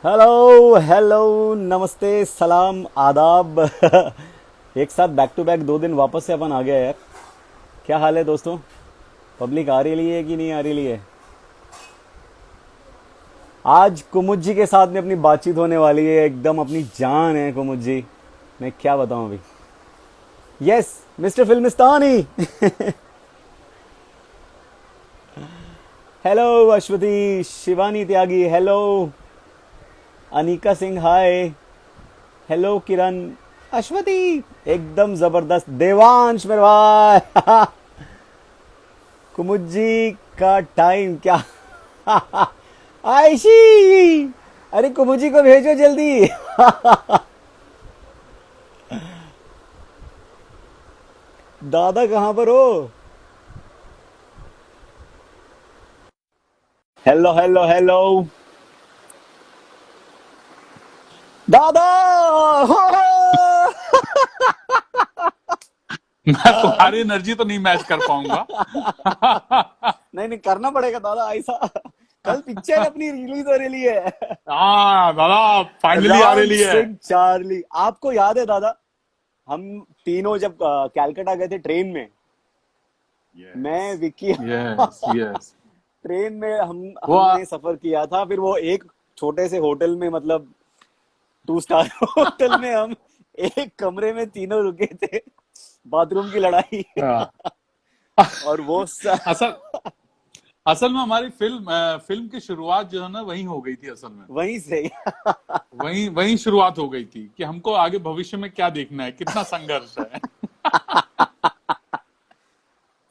Hello hello, नमस्ते, सलाम, आदाब। एक साथ बैक टू बैक 2 दिन वापस से अपन आ गए यार। क्या हाल है दोस्तों? पब्लिक आ रही है कि नहीं आ रही है? आज कुमुद जी के साथ में अपनी बातचीत होने वाली है, एकदम अपनी जान है कुमुद जी। मैं क्या बताऊं अभी। Yes, mister Filmistani. Hello Ashwathi, Shivani Tyagi, hello Anika Singh, hi. Hello Kiran, Ashwathi, एकदम जबरदस्त, देवांश मेरे भाई। कुमुद जी का टाइम क्या। आयशी, अरे कुमुद जी को भेजो जल्दी। दादा कहाँ पर हो? हेलो हेलो हेलो, दादा। मैं तुम्हारी एनर्जी तो नहीं मैच कर पाऊंगा। नहीं नहीं, करना पड़ेगा दादा ऐसा। कल पिक्चर अपनी रिलीज हो रही है। हाँ दादा, फाइनली आ राम रही है। सिंह चार्ली, आपको याद है दादा? हम तीनों जब कैलकाटा गए थे ट्रेन में, यस मैं विक्की। Yes yes. ट्रेन में वो हमने सफर किया था, फिर वो एक छोटे से होटल में, मतलब 2 स्टार होटल में हम एक कमरे में तीनों रुके थे। बाथरूम की लड़ाई। आ, और वो असल असल में हमारी फिल्म की शुरुआत जो है ना वहीं हो गई थी असल में। वहीं से। वहीं वहीं शुरुआत हो गई थी कि हमको आगे भविष्य में क्या देखना है, कितना संघर्ष है।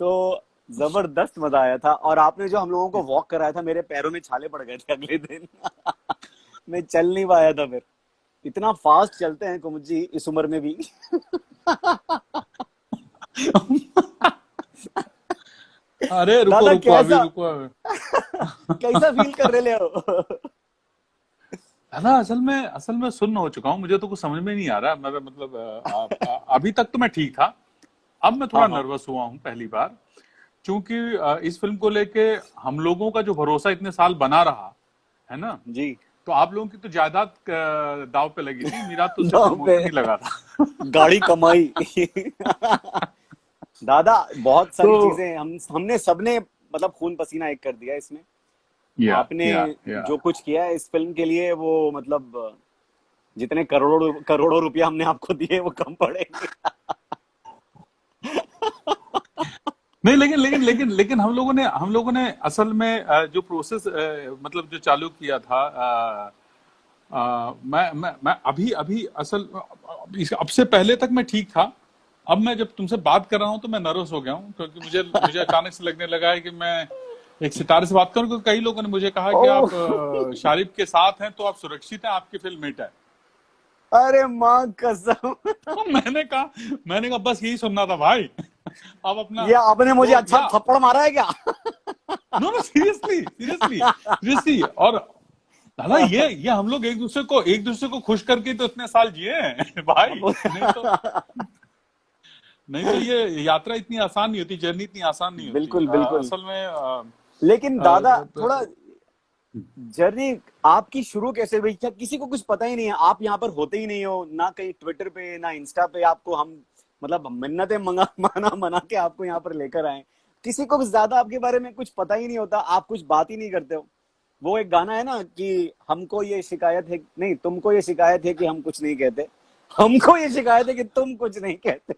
तो जबरदस्त मजा आया था, और आपने जो हम लोगों को वॉक कराया था, मेरे पैरों में छाले पड़ गए थे अगले दिन। मैं चल नहीं पाया था फिर। इतना फास्ट चलते हैं कुमुद जी इस उम्र में भी। अरे रुको दादा रुको, अभी कैसा, रुको। कैसा फील कर रहे हो? दादा असल में सुन्न हो चुका हूँ, मुझे तो कुछ समझ में नहीं आ रहा। मैं मतलब अभी तक तो मैं ठीक था। अब मैं हाँ थोड़ा हाँ। नर्वस हुआ हूँ पहली बार, क्योंकि इस फिल्म को लेके हम लोगों का जो भरोसा इतने साल बना रहा है ना। जी। तो आप लोगों की तो जायदाद दाव पे लगी थी, मेरा तो सिर्फ दांव पे प्रमोशन ही लगा था। गाड़ी कमाई। दादा बहुत तो सारी चीजें हमने सबने, मतलब खून पसीना एक कर दिया इसमें। या आपने या या जो कुछ किया है इस फिल्म के लिए, वो मतलब जितने करोड़ों करोड़ों रुपया हमने आपको दिए वो कम पड़ेंगे। नहीं, लेकिन लेकिन लेकिन लेकिन हम लोगों ने असल में जो प्रोसेस मतलब जो चालू किया था। मैं अभी अभी असल अब से पहले तक मैं ठीक था। अब मैं जब तुमसे बात कर रहा हूं तो मैं नर्वस हो गया हूं, क्योंकि मुझे मुझे अचानक से लगने लगा है कि मैं एक सितारे से बात करूं, क्योंकि कई लोगों ने मुझे कहा कि आप ओह, शारिफ के साथ हैं तो आप सुरक्षित हैं, आपकी फिल्म हिट है। अरे माँ कसम। तो मैंने कहा बस यही सुनना था भाई। अब अपना ये आपने मुझे तो अच्छा थप्पड़ मारा है क्या? No no, seriously seriously seriously. और दादा, ये हम लोग एक दूसरे को खुश करके तो इतने साल जिए हैं भाई। नहीं तो ये यात्रा इतनी आसान नहीं होती, जर्नी इतनी आसान नहीं होती बिल्कुल बिल्कुल। असल में। लेकिन दादा अ, थोड़ा, जर्नी आपकी शुरू कैसे हुई? क्या किसी को कुछ पता ही नहीं है? आप यहाँ पर होते ही नहीं हो ना, कहीं ट्विटर पे ना इंस्टा पे आपको हम, मतलब मिन्नतें मंगा मना मना के आपको यहाँ पर लेकर आए। किसी को ज्यादा आपके बारे में कुछ पता ही नहीं होता, आप कुछ बात ही नहीं करते हो। वो एक गाना है ना कि हमको ये शिकायत है, नहीं तुमको ये शिकायत है कि हम कुछ नहीं कहते, हमको ये शिकायत है कि तुम कुछ नहीं कहते।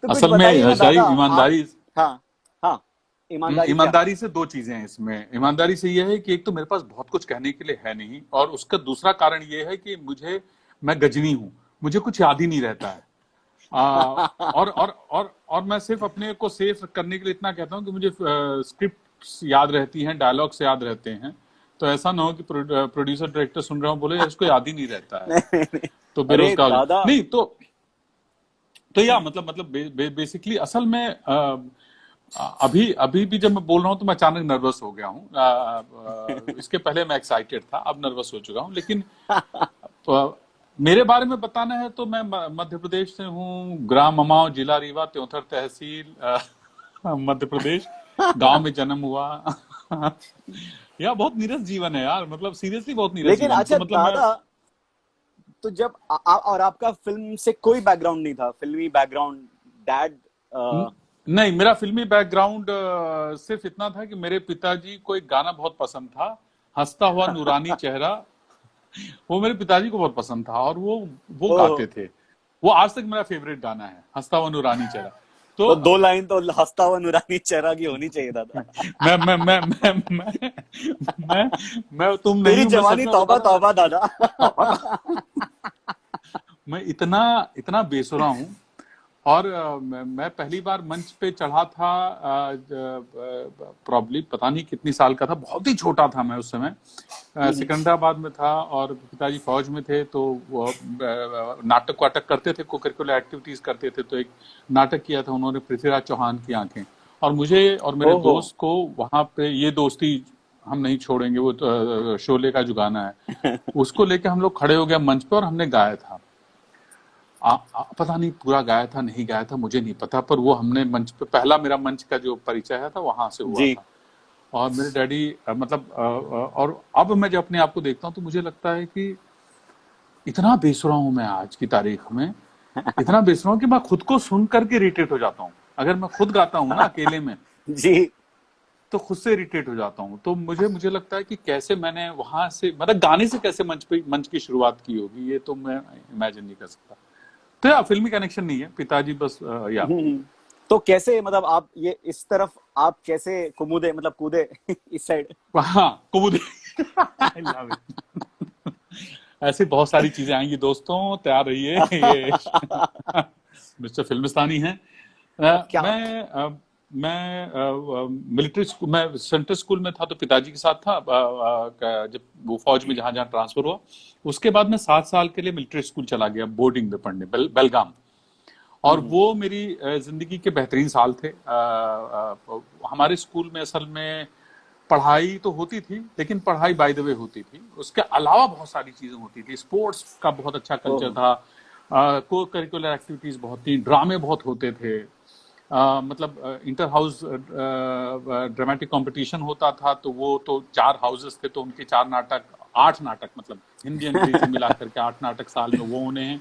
तो कुछ असल बताइए में ना शायरी दादा आप। ईमानदारी। हाँ हाँ, ईमानदारी क्या? ईमानदारी से दो चीजें हैं इसमें। ईमानदारी से यह है कि एक तो मेरे पास बहुत कुछ कहने के लिए है नहीं, और उसका दूसरा कारण यह है कि मैं गजनी हूं, मुझे कुछ याद ही नहीं रहता है। और मैं सिर्फ अपने को सेफ करने के लिए इतना कहता हूँ कि मुझे स्क्रिप्ट याद रहती हैं, डायलॉग्स याद रहते हैं। तो ऐसा ना हो कि प्रोड्यूसर डायरेक्टर सुन रहा हूँ बोले "यार, इसको याद ही नहीं रहता है, नहीं नहीं नहीं। तो अरे बेरोजगार हो दादा। नहीं तो या मतलब बेसिकली असल में अभी अभी भी जब मैं बोल रहा हूँ तो मैं अचानक नर्वस हो गया हूँ। इसके पहले मैं एक्साइटेड था, अब नर्वस हो चुका हूँ। लेकिन अ, मेरे बारे में बताना है तो मैं मध्य प्रदेश से हूँ, ग्राम अमाव, जिला रीवा, त्योंथर तहसील, मध्य प्रदेश। गांव में जन्म हुआ। यार बहुत नीरस जीवन है यार, मतलब सीरियसली बहुत नीरस लेकिन जीवन। अच्छा तो मतलब मैं दादा, तो जब और आपका फिल्म से कोई बैकग्राउंड नहीं था, फिल्मी बैकग्राउंड, डैड? न- नहीं, मेरा फिल्मी बैकग्राउंड सिर्फ इतना था कि मेरे पिताजी को एक गाना बहुत पसंद था, हंसता हुआ नूरानी चेहरा। वो मेरे पिताजी को बहुत पसंद था और वो ओह, गाते थे। वो आज तक मेरा फेवरेट गाना है, हंसता हुआ नूरानी चेहरा। तो तो दो लाइन तो हंसता हुआ नूरानी चेहरा की होनी चाहिए दादा। मैं मैं तुम नहीं तेरी हूं, मैं सच जवानी में बता तौबा रहा तौबा दादा। हूं। मैं इतना इतना बेसुरा हूं। और मैं पहली बार मंच पे चढ़ा था, प्रॉब्ली पता नहीं कितनी साल का था, बहुत ही छोटा था मैं उस समय। सिकंदराबाद में था और पिताजी फौज में थे, तो वो नाटक वाटक करते थे, को करिकुलर एक्टिविटीज करते थे। तो एक नाटक किया था उन्होंने, पृथ्वीराज चौहान की आंखें। और मुझे और मेरे ओहो। दोस्त को वहां पे ये दोस्ती हम नहीं छोड़ेंगे, वो शोले का जो गाना है उसको लेके हम लोग खड़े हो गए मंच पे और हमने गाया था। पता नहीं पूरा गाया था नहीं गाया था मुझे नहीं पता, पर वो हमने मंच पे, पहला मेरा मंच का जो परिचय है था वहां से हुआ जी। था। और मेरे डैडी मतलब और अब मैं जब अपने आप को देखता हूँ तो मुझे लगता है कि इतना बेसुरा हूं मैं आज की तारीख में, इतना बेसुरा हूं कि मैं खुद को सुन करके इरिटेट हो जाता हूँ। अगर मैं खुद गाता हूँ ना अकेले में, जी। तो खुद से इरिटेट हो जाता हूँ। तो मुझे मुझे लगता है कि कैसे मैंने वहां से, मतलब गाने से कैसे मंच की शुरुआत की होगी, ये तो मैं इमेजिन नहीं कर सकता। तो या फिल्मी कनेक्शन नहीं है, पिताजी बस या तो कैसे, मतलब आप ये इस तरफ आप कैसे कुमुदे, मतलब कूदे इस साइड? हाँ कुमुद। I love it. ऐसी बहुत सारी चीजें आएंगी दोस्तों, तैयार रहिए। ये मिस्टर फिल्मिस्तानी है। क्या? मैं मिलिट्री स्कूल, मैं सेंट्रल स्कूल में था तो पिताजी के साथ था। जब वो फौज में जहां जहां ट्रांसफर हुआ, उसके बाद मैं 7 साल के लिए मिलिट्री स्कूल चला गया बोर्डिंग में पढ़ने, बेलगाम। और वो मेरी जिंदगी के बेहतरीन साल थे। हमारे स्कूल में असल में पढ़ाई तो होती थी, लेकिन पढ़ाई बाय द वे होती थी, उसके अलावा बहुत सारी चीजें होती थी। स्पोर्ट्स का बहुत अच्छा कल्चर ओह। था, को करिकुलर एक्टिविटीज बहुत थी, ड्रामे बहुत होते थे। मतलब इंटर हाउस ड्रामेटिक कंपटीशन होता था, तो वो तो 4 हाउसेस थे, तो उनके 4 नाटक, 8 नाटक, मतलब हिंदी अंग्रेजी मिला करके 8 नाटक साल में वो होने हैं।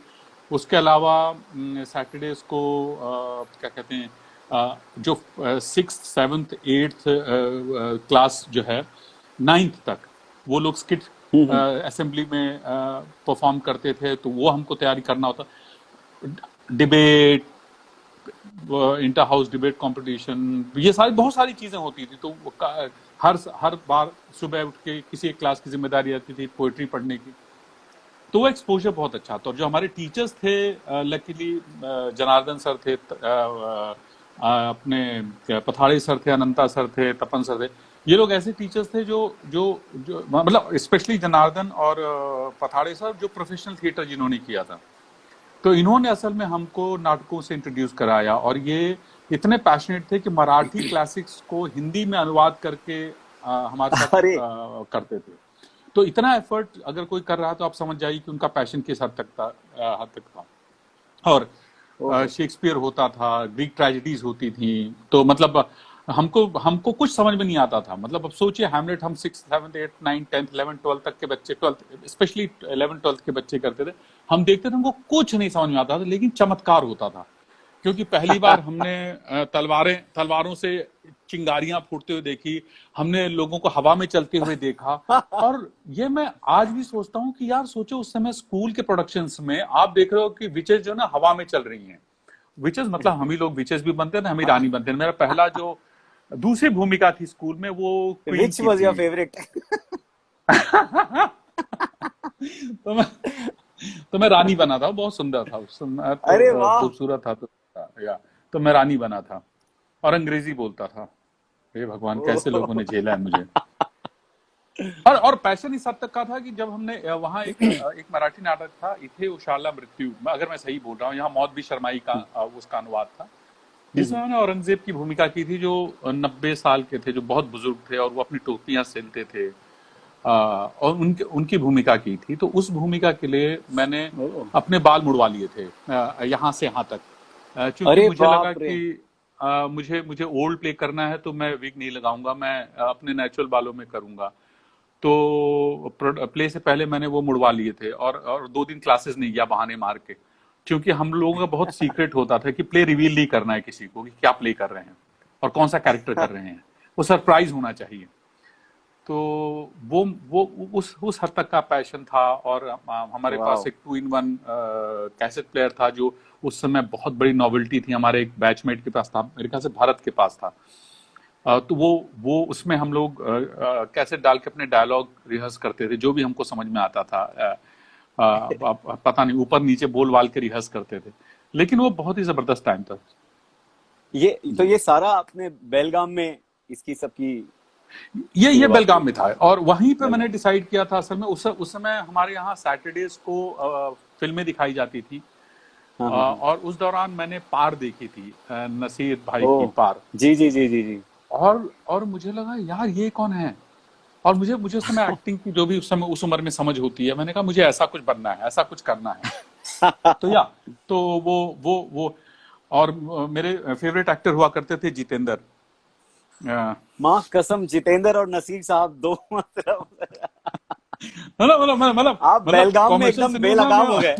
उसके अलावा सैटरडेज को क्या कहते हैं, जो 6th 7th 8th क्लास जो है, 9th तक वो लोग स्किट असेंबली में परफॉर्म करते थे, तो वो हमको तैयारी करना होता। Debate, inter house debate competition, ये सारी बहुत सारी चीजें होती थी। तो हर बार सुबह उठ के किसी एक क्लास की जिम्मेदारी आती थी पोएट्री पढ़ने की। तो वो एक्सपोजर बहुत अच्छा था। और जो हमारे टीचर्स थे, लकीली जनार्दन सर थे, अपने पथाड़ी सर थे, अनंता सर थे, तपन सर थे। ये लोग ऐसे टीचर्स थे जो जो जो मतलब स्पेशली जनार्दन और पथाड़े सर, जो प्रोफेशनल थिएटर जिन्होंने किया था। तो इन्होंने असल में हमको नाटकों से इंट्रोड्यूस कराया। और ये इतने पैशनेट थे कि मराठी क्लासिक्स को हिंदी में अनुवाद करके हमारे साथ अरे करते थे। तो इतना एफर्ट अगर कोई कर रहा है तो आप समझ जाइए कि उनका पैशन किस हद तक था। और ओहो। शेक्सपियर होता था, ग्रीक ट्रेजेडीज होती थी। तो मतलब हमको हमको कुछ समझ में नहीं आता था। मतलब अब सोचिए, हैमलेट हम 6th 7th 8th 9th 10th 11th 12th तक के बच्चे, 12th स्पेशली 11th 12th के बच्चे करते थे। हम देखते थे, हमको कुछ नहीं समझ में आता था, लेकिन चमत्कार होता था। क्योंकि पहली बार हमने तलवारों से चिंगारियां फूटते हुए देखी, हमने लोगों को हवा में चलते हुए देखा। और ये मैं आज भी सोचता हूँ कि यार सोचो, उस समय स्कूल के प्रोडक्शंस में आप देख रहे हो कि विचेस जो ना हवा में चल रही हैं। विचेस मतलब हम ही लोग विचेस भी बनते थे, हम ही रानी बनते थे। मेरा पहला जो दूसरी भूमिका थी स्कूल में, वो क्वीन विच की वॉज योर थी। फेवरेट? तो मैं तो मैं रानी बना था, बहुत सुंदर था उस समय, अरे तो वाह। खूबसूरत था। तो मैं रानी बना था और अंग्रेजी बोलता था। हे भगवान, कैसे लोगों ने झेला है मुझे। और पैशन इस हद तक का था कि जब हमने वहाँ एक मराठी नाटक था, इथे उशाला मृत्यु, अगर मैं सही बोल रहा हूँ, यहाँ मौत भी शर्माई का उसका अनुवाद था, जिसमें मैंने औरंगजेब की भूमिका की थी, जो 90 साल के थे, जो बहुत बुजुर्ग थे और वो अपनी टोपियां सिलते थे। और उनकी भूमिका की थी। तो उस भूमिका के लिए मैंने अपने बाल मुड़वा लिए थे, यहाँ से यहाँ तक। क्योंकि अरे मुझे लगा बाप रे। कि मुझे मुझे ओल्ड प्ले करना है तो मैं विग नहीं लगाऊंगा, मैं अपने नेचुरल बालों में करूंगा। तो प्ले से पहले मैंने वो मुड़वा लिए थे, और 2 दिन क्लासेस नहीं गया बहाने मार के, क्योंकि हम लोगों का बहुत सीक्रेट होता था कि प्ले रिवील नहीं करना है किसी को कि क्या प्ले कर रहे हैं और कौन सा कैरेक्टर कर रहे हैं, वो सरप्राइज होना चाहिए। तो वो उस हद तक का पैशन था। और हमारे पास एक 2-in-1 कैसेट प्लेयर था, जो उस समय बहुत बड़ी नॉवेल्टी थी। हमारे एक बैचमेट के पास था, मेरे ख्याल से भारत के पास था। तो वो उसमें हम लोग कैसेट डाल के अपने डायलॉग रिहर्स करते थे, जो भी हमको समझ में आता था। पता नहीं, ऊपर नीचे बोल वाल के रिहर्स करते थे, लेकिन वो बहुत ही जबरदस्त टाइम था। ये सारा आपने बेलगाम में इसकी सबकी ये बेलगाम में था, और वहीं पे मैंने डिसाइड किया था। असल में उस समय हमारे यहाँ सैटरडेज को फिल्में दिखाई जाती थी। और उस दौरान मैंने पार देखी थी, नसीर भाई की पार। जी जी जी जी जी। और मुझे लगा यार ये कौन है, और मुझे उस समय एक्टिंग की जो भी उस समय उस उम्र में समझ होती है, मैंने कहा मुझे ऐसा कुछ बनना है, ऐसा कुछ करना है। तो वो और मेरे फेवरेट एक्टर हुआ करते थे जितेंद्र। माँ कसम, जितेंद्र और नसीर साहब दो मतलब आप बेलगाम में एकदम बेलगाम हो गए।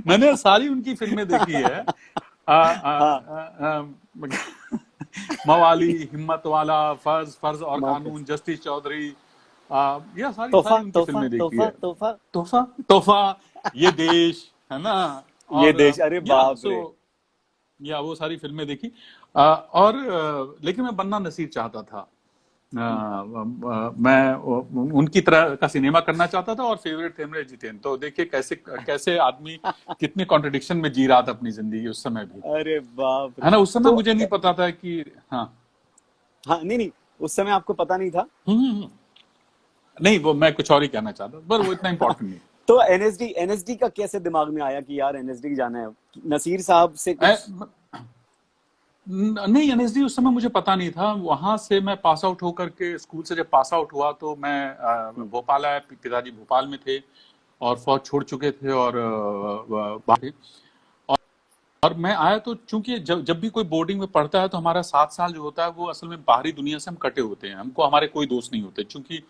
मैंने सारी उनकी फिल्में देखी है। मवाली, हिम्मत वाला, फर्ज और कानून, जस्टिस चौधरी, ये सारी उनकी फिल्में देखी है। तोहफा, ये देश है ना, ये देश, अरे बाप रे। वो सारी फिल्में देखी। और लेकिन मैं बनना नसीर चाहता था। मैं उनकी तरह का सिनेमा करना चाहता था, और फेवरेट थे मेरे जितेंद्र। तो देखिए कैसे आदमी कितने कॉन्ट्रडिक्शन में जी रहा था अपनी जिंदगी उस समय भी। अरे बाप रे। है ना, उस समय मुझे नहीं पता था कि नहीं उस समय आपको पता नहीं था। नहीं, वो मैं कुछ और ही कहना चाहता, पर वो इतना इम्पोर्टेंट नहीं। तो एनएसडी का कैसे दिमाग में आया कि यार एनएसडी जाना है? नसीर साहब से कुछ नहीं, एनएसडी उस समय मुझे पता नहीं था। वहां से मैं पास आउट होकर के, स्कूल से जब पास आउट हुआ तो मैं भोपाल आया। पिताजी भोपाल में थे और फौज छोड़ चुके थे, और और मैं आया तो चूंकि जब भी कोई बोर्डिंग में पढ़ता है तो हमारा 7 साल जो होता है वो असल में बाहरी दुनिया से हम कटे होते हैं। हमको हमारे कोई दोस्त नहीं होते, क्योंकि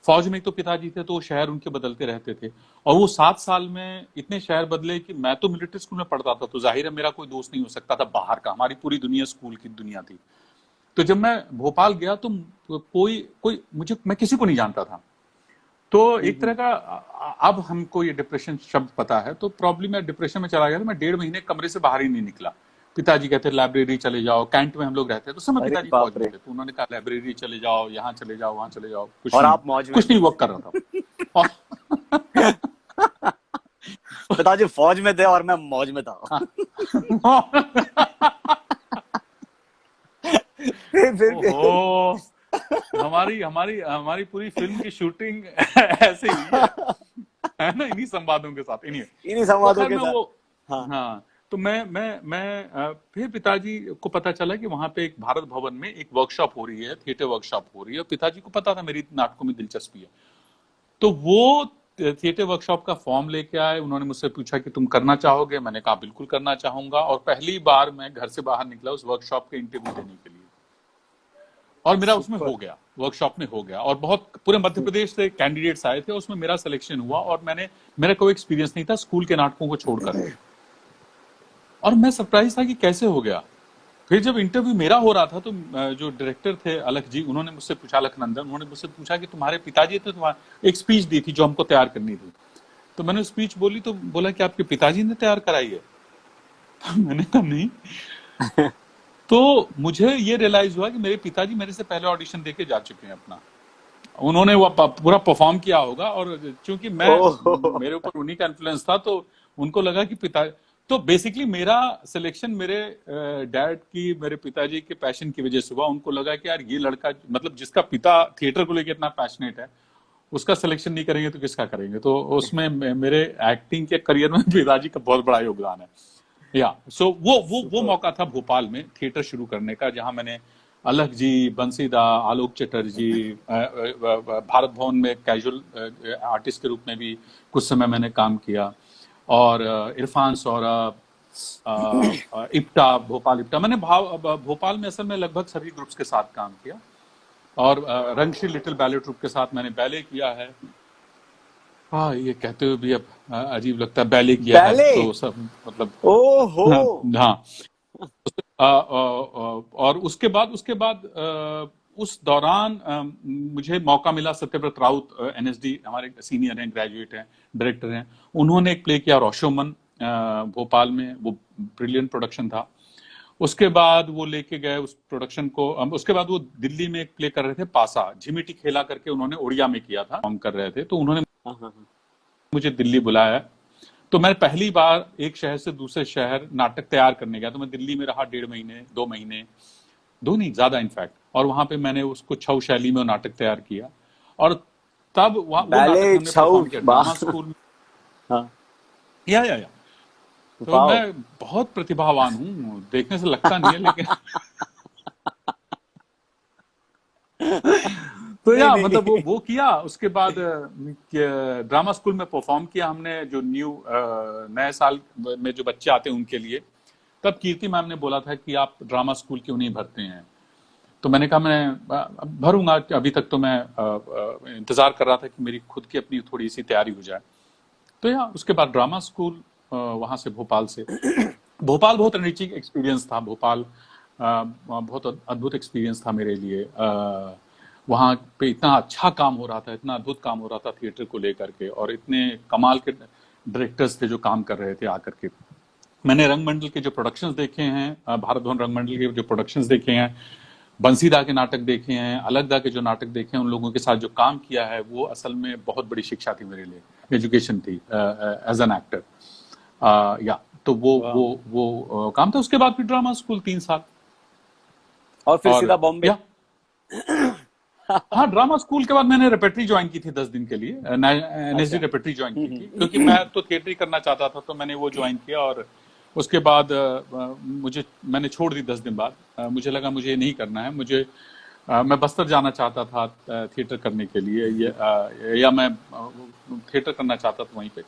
फौज में तो पिताजी थे तो शहर उनके बदलते रहते थे, और वो 7 साल में इतने शहर बदले कि मैं तो मिलिट्री स्कूल में पढ़ता था, तो जाहिर है मेरा कोई दोस्त नहीं हो सकता था बाहर का। हमारी पूरी दुनिया स्कूल की दुनिया थी। तो जब मैं भोपाल गया तो मैं किसी को नहीं जानता था। तो एक तरह का, अब हमको ये डिप्रेशन शब्द पता है, तो प्रॉब्लम मैं डिप्रेशन में चला गया था। मैं 1.5 महीने कमरे से बाहर ही नहीं निकला। पिताजी कहते लाइब्रेरी चले जाओ, कैंट में हम लोग रहते थे, तो समय पिताजी फौज में थे, तो उन्होंने कहा लाइब्रेरी चले जाओ, यहाँ चले जाओ, वहां चले जाओ। और आप मौज में? कुछ नहीं वर्क कर रहा था। पिताजी फौज में थे और मैं मौज में था। हमारी पूरी फिल्म की शूटिंग ऐसे ही है ना, इन्हीं संवादों के साथ, इन्हीं संवादों के साथ। हाँ, तो मैं फिर पिताजी को पता चला कि वहां पे एक भारत भवन में एक वर्कशॉप हो रही है, थिएटर वर्कशॉप हो रही है। पिताजी को पता था मेरी नाटकों में दिलचस्पी है, तो वो थिएटर वर्कशॉप का फॉर्म लेके आए। उन्होंने मुझसे पूछा कि तुम करना चाहोगे? मैंने कहा बिल्कुल करना चाहूंगा। और पहली बार मैं घर से बाहर निकला उस वर्कशॉप के इंटरव्यू देने के लिए, और मेरा उसमें हो गया, वर्कशॉप में हो गया। और बहुत पूरे मध्य प्रदेश से कैंडिडेट्स आए थे, उसमें मेरा सिलेक्शन हुआ। और मेरा कोई एक्सपीरियंस नहीं था स्कूल के नाटकों को छोड़कर, और मैं सरप्राइज था कि कैसे हो गया। फिर जब इंटरव्यू मेरा हो रहा था तो जो डायरेक्टर थे अलख जी, उन्होंने मुझसे पूछा, अलख नंदन, उन्होंने मुझसे पूछा कि तुम्हारे पिताजी थे, तुम्हारा एक स्पीच दी थी जो हमको तैयार करनी थी। तो मैंने स्पीच बोली तो बोला कि आपके पिताजी ने तैयार कराई है? तो मैंने कहा नहीं। तो मुझे ये रियलाइज हुआ कि मेरे पिताजी मेरे से पहले ऑडिशन देके जा चुके हैं अपना। उन्होंने वो पूरा परफॉर्म किया होगा, और चूंकि मेरे ऊपर उन्हीं का इन्फ्लुएंस था, तो उनको लगा कि तो बेसिकली मेरा सिलेक्शन मेरे डैड की, मेरे पिताजी के पैशन की वजह से हुआ। उनको लगा कि यार ये लड़का, मतलब जिसका पिता थिएटर को लेकर इतना पैशनेट है, उसका सिलेक्शन नहीं करेंगे तो किसका करेंगे। तो उसमें मेरे एक्टिंग के करियर में पिताजी का बहुत बड़ा योगदान है। सो वो मौका था भोपाल में थिएटर शुरू करने का, जहां मैंने अलख जी, बंसीदा, आलोक चटर्जी, भारत भवन में कैजुअल आर्टिस्ट के रूप में भी कुछ समय मैंने काम किया, और इरफान सौरभ, इप्टा, भोपाल इप्टा, मैंने भोपाल में असल में लगभग सभी ग्रुप्स के साथ काम किया। और रंगश्री लिटिल बैले ट्रूप के साथ मैंने बैले किया है। हाँ, ये कहते हुए भी अब अजीब लगता है, बैले किया है बैले, तो सब मतलब। ओहो। हाँ। और उसके बाद उस दौरान मुझे मौका मिला, सत्यव्रत राउत एनएसडी हमारे सीनियर हैं, ग्रेजुएट हैं, डायरेक्टर हैं, उन्होंने एक प्ले किया रौशोमन भोपाल में, वो ब्रिलियंट प्रोडक्शन था। उसके बाद वो लेके गए उस प्रोडक्शन को, उसके बाद वो दिल्ली में एक प्ले कर रहे थे पासा, झिमिटी खेला करके, उन्होंने उड़िया में किया था, काम कर रहे थे, तो उन्होंने हाँ, हाँ, हाँ। मुझे दिल्ली बुलाया। तो मैं पहली बार एक शहर से दूसरे शहर नाटक तैयार करने गया। तो मैं दिल्ली में रहा 1.5 महीने, 2 महीने, 2 नहीं ज्यादा इनफैक्ट, और वहां पे मैंने उसको छऊ शैली में नाटक तैयार किया। और तब वो बैले नाटक हमने छऊ, परफॉर्म किया ड्रामा स्कूल में। हाँ, या तो वाओ। मैं बहुत प्रतिभावान हूँ, देखने से लगता नहीं है, लेकिन तो नहीं, या नहीं। मतलब वो किया। उसके बाद ड्रामा स्कूल में परफॉर्म किया हमने, जो नए साल में जो बच्चे आते हैं उनके लिए। तब कीर्ति मैम ने बोला था कि आप ड्रामा स्कूल क्यों नहीं भरते हैं। तो मैंने कहा मैं भरूंगा, अभी तक तो मैं इंतजार कर रहा था कि मेरी खुद की अपनी थोड़ी सी तैयारी हो जाए। तो या उसके बाद ड्रामा स्कूल, वहां से भोपाल से, भोपाल बहुत एनरिचिंग एक्सपीरियंस था। भोपाल बहुत अद्भुत एक्सपीरियंस था मेरे लिए। वहाँ पे इतना अच्छा काम हो रहा था, इतना अद्भुत काम हो रहा था थिएटर को लेकर के, और इतने कमाल के डायरेक्टर्स थे जो काम कर रहे थे आकर के। मैंने रंगमंडल के जो प्रोडक्शंस देखे हैं, भारत भवन रंगमंडल के जो प्रोडक्शंस देखे हैं, बंसीदा के नाटक देखे हैं, अलगदा के जो नाटक देखे हैं, उन लोगों के साथ जो काम किया है, वो असल में बहुत बड़ी शिक्षा थी मेरे लिए, एजुकेशन थी एज एन एक्टर। या तो वो काम था। उसके बाद फिर ड्रामा स्कूल 3 साल। और फिर और सीधा बॉम्बे। या हाँ, ड्रामा स्कूल के बाद मैंने रेपेट्री ज्वाइन की थी 10 दिन के लिए, एनएसडी अच्छा। रेपेट्री ज्वाइन की थी, क्योंकि मैं तो थिएटर ही करना चाहता था, तो मैंने वो ज्वाइन किया। और उसके बाद मैंने छोड़ दी 10 दिन बाद। मुझे लगा मुझे ये नहीं करना है, मैं बस्तर जाना चाहता था थिएटर करने के लिए, या मैं थिएटर करना चाहता था वहीं पे।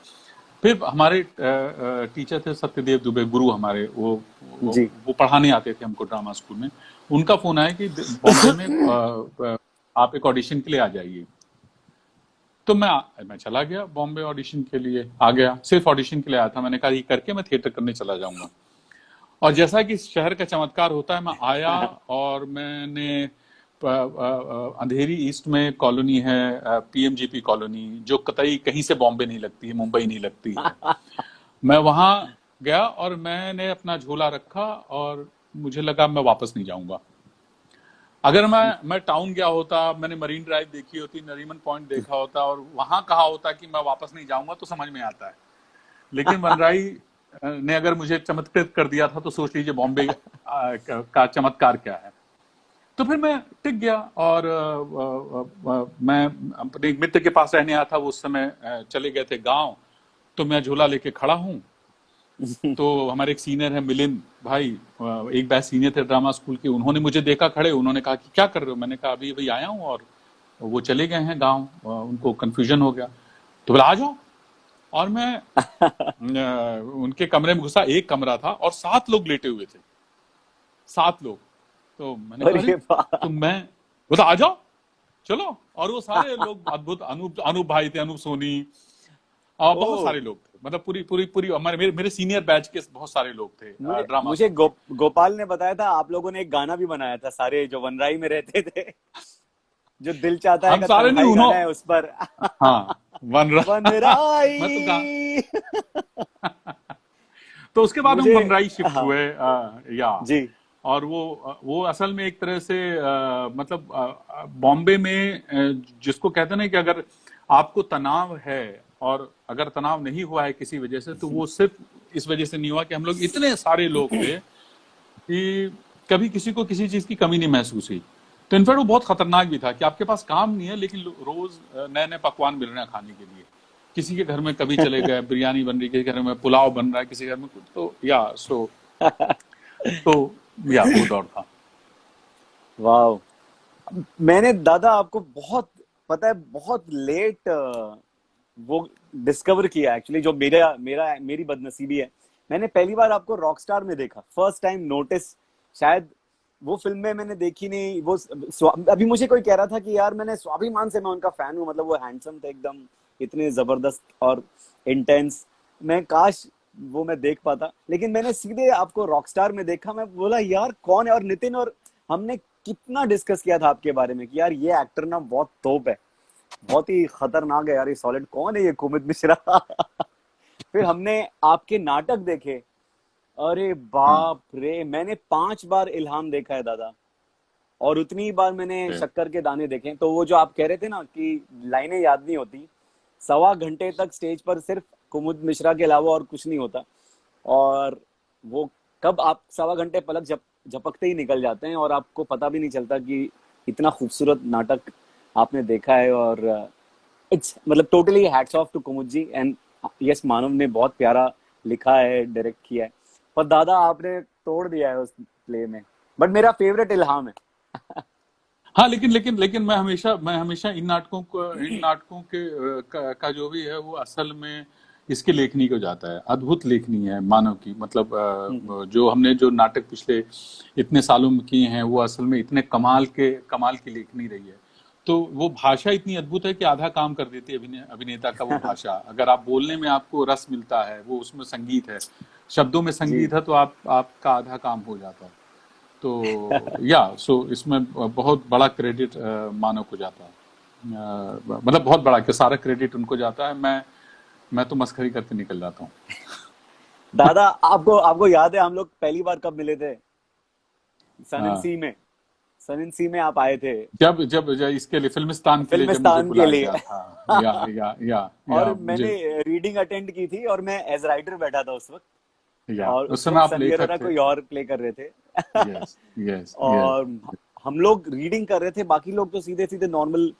फिर हमारे टीचर थे सत्यदेव दुबे, गुरु हमारे, जी। वो पढ़ाने आते थे हमको ड्रामा स्कूल में। उनका फोन आया कि बॉम्बे में आप एक ऑडिशन के लिए आ जाइए। तो मैं चला गया बॉम्बे ऑडिशन के लिए, आ गया, सिर्फ ऑडिशन के लिए आया था। मैंने कहा ये करके मैं थिएटर करने चला जाऊंगा। और जैसा कि शहर का चमत्कार होता है, मैं आया और मैंने अंधेरी ईस्ट में कॉलोनी है, पीएमजीपी कॉलोनी, जो कतई कहीं से बॉम्बे नहीं लगती है, मुंबई नहीं लगती है। मैं वहां गया और मैंने अपना झोला रखा, और मुझे लगा मैं वापस नहीं जाऊंगा। अगर मैं टाउन गया होता, मैंने मरीन ड्राइव देखी होती, नरीमन पॉइंट देखा होता, और वहां कहा होता कि मैं वापस नहीं जाऊंगा, तो समझ में आता है। लेकिन वनराई ने अगर मुझे चमत्कृत कर दिया था, तो सोच लीजिए बॉम्बे का चमत्कार क्या है। तो फिर मैं टिक गया, और मैं अपने एक मित्र के पास रहने आया था, वो उस समय चले गए थे गांव। तो मैं झोला लेके खड़ा हूँ, तो हमारे एक सीनियर है मिलिंद भाई, एक बैच सीनियर थे ड्रामा स्कूल के, उन्होंने मुझे देखा खड़े, उन्होंने कहा कि क्या कर रहे हो। मैंने कहा अभी भाई आया हूँ, और वो चले गए हैं गांव, उनको कंफ्यूजन हो गया। तो बोला आ जाओ। और मैं उनके कमरे में घुसा, एक कमरा था और 7 लोग लेटे हुए थे, 7 लोग। तो मैंने कहा अरे वाह। तो मैं बोला आ जाओ चलो। और वो सारे लोग अद्भुत, अनूप भाई थे, अनूप सोनी, और बहुत ओ, सारे लोग थे, मतलब पूरी पूरी पूरी हमारे मेरे सीनियर बैच के बहुत सारे लोग थे मुझे ड्रामा मुझे स्कूल के। गोपाल ने बताया था आप लोगों ने एक गाना भी बनाया था, सारे जो वनराई में रहते थे, जो दिल चाहता है हम का सारे नहीं, तन्हाई गाना है उस पर। हाँ, मैं तो वनराई। तो उसके बाद हम मुझे, वनराई शिफ्ट हाँ, हुए। या जी। और वो असल में एक तरह से मतलब बॉम्बे में जिसको कहते हैं ना कि अगर आपको तनाव है, और अगर तनाव नहीं हुआ है किसी वजह से, तो वो सिर्फ इस वजह से नहीं हुआ कि हम लोग इतने सारे लोग थे कि कभी किसी को किसी चीज की कमी नहीं महसूस हुई। तो इनफैक्ट वो बहुत खतरनाक भी था कि आपके पास काम नहीं है, लेकिन रोज नए नए पकवान मिल रहे हैं खाने के लिए। किसी के घर में कभी चले गए, बिरयानी बन रही है, किसी के घर में पुलाव बन रहा है, किसी घर में कुछ, तो या वो दौर था। वाह। मैंने दादा आपको बहुत, पता है, बहुत लेट वो डिस्कवर किया एक्चुअली, जो मेरी बदनसीबी है। मैंने पहली बार आपको रॉकस्टार में देखा, फर्स्ट टाइम नोटिस। शायद वो फिल्म में मैंने देखी नहीं। वो अभी मुझे कोई कह रहा था कि यार मैंने स्वाभिमान से मैं उनका फैन हूँ, मतलब वो हैंडसम थे एकदम, इतने जबरदस्त और इंटेंस। मैं काश वो मैं देख पाता, लेकिन मैंने सीधे आपको रॉकस्टार में देखा। मैं बोला यार कौन है, और नितिन और हमने कितना डिस्कस किया था आपके बारे में कि यार ये एक्टर ना बहुत तोप है, बहुत ही खतरनाक है यार, ये सॉलिड कौन है ये कुमुद मिश्रा। फिर हमने आपके नाटक देखे, अरे हाँ बाप रे, मैंने 5 बार इल्हाम देखा है दादा, और उतनी ही बार मैंने शक्कर के दाने देखे। तो वो जो आप कह रहे थे ना कि लाइनें याद नहीं होती, 1.25 घंटे तक स्टेज पर सिर्फ कुमुद मिश्रा के अलावा और कुछ नहीं होता, और वो कब आप 1.25 घंटे पलक झपकते ही निकल जाते हैं और आपको पता भी नहीं चलता कि इतना खूबसूरत नाटक आपने देखा है। और इट्स मतलब totally hats off to Kumud ji, and yes Manav ने बहुत प्यारा लिखा है, डायरेक्ट किया है, पर दादा आपने तोड़ दिया है उस प्ले में। बट मेरा फेवरेट इल्हाम है। हाँ, लेकिन मैं हमेशा इन नाटकों का जो भी है वो असल में इसके लेखनी को जाता है। अद्भुत लेखनी है मानव की, मतलब जो हमने जो नाटक पिछले इतने सालों में किए हैं वो असल में इतने कमाल की लेखनी रही है। तो वो भाषा इतनी अद्भुत है कि आधा काम कर देती है अभिनेता का वो भाषा। अगर आप बोलने में आपको रस मिलता है, वो उसमें संगीत है, शब्दों में जी संगीत है, तो आपका आधा काम हो जाता है। तो इसमें बहुत बड़ा क्रेडिट मानव को जाता है। मतलब बहुत बड़ा, कि सारा क्रेडिट उनको जाता है। मैं तो मस्खरी करके निकल जाता हूँ। दादा, आपको आपको याद है हम लोग पहली बार कब मिले थे? सन एंड हाँ, सी में। सन एंड सी में आप आए थे जब इसके लिए फिल्मिस्तान के लिए जब मुझे फिल्मिस्तान के बुलाया लिए। गया था। या और मैंने मुझे, रीडिंग अटेंड की थी और मैं एज राइटर बैठा था उस वक्त, या और उस उस समय वक्त आप सनी लेखक अरोरा थे। कोई और प्ले कर रहे थे। Yes, yes, yes. और हम लोग रीडिंग कर रहे थे, बाकी लोग तो सीधे सीधे नॉर्मल।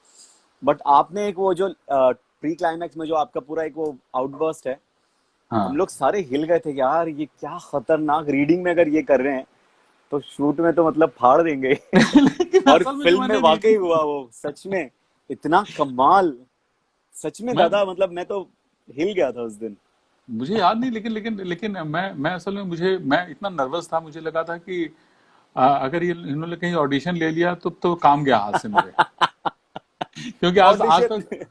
बट आपने एक वो जो प्री क्लाइमैक्स में जो आपका पूरा एक वो आउटबर्स्ट है, हम हाँ। लोग सारे हिल गए थे कि यार ये क्या खतरनाक, रीडिंग में अगर ये कर रहे हैं तो शूट में तो मतलब फाड़ देंगे। लेकिन और असल में जो फिल्म में मैंने वाकई रीडिंग, हुआ वो, सच में इतना कमाल। सच में मैं दादा, मतलब मैं तो हिल गया था उस दिन। मुझे याद नहीं, लेकिन मैं असल में, मैं इतना नर्वस था, मुझे लगा था कि अगर ये इन्होंने कहीं ऑडिशन ले लिया तो काम गया हाथ से मेरे। क्योंकि ऑडिशन।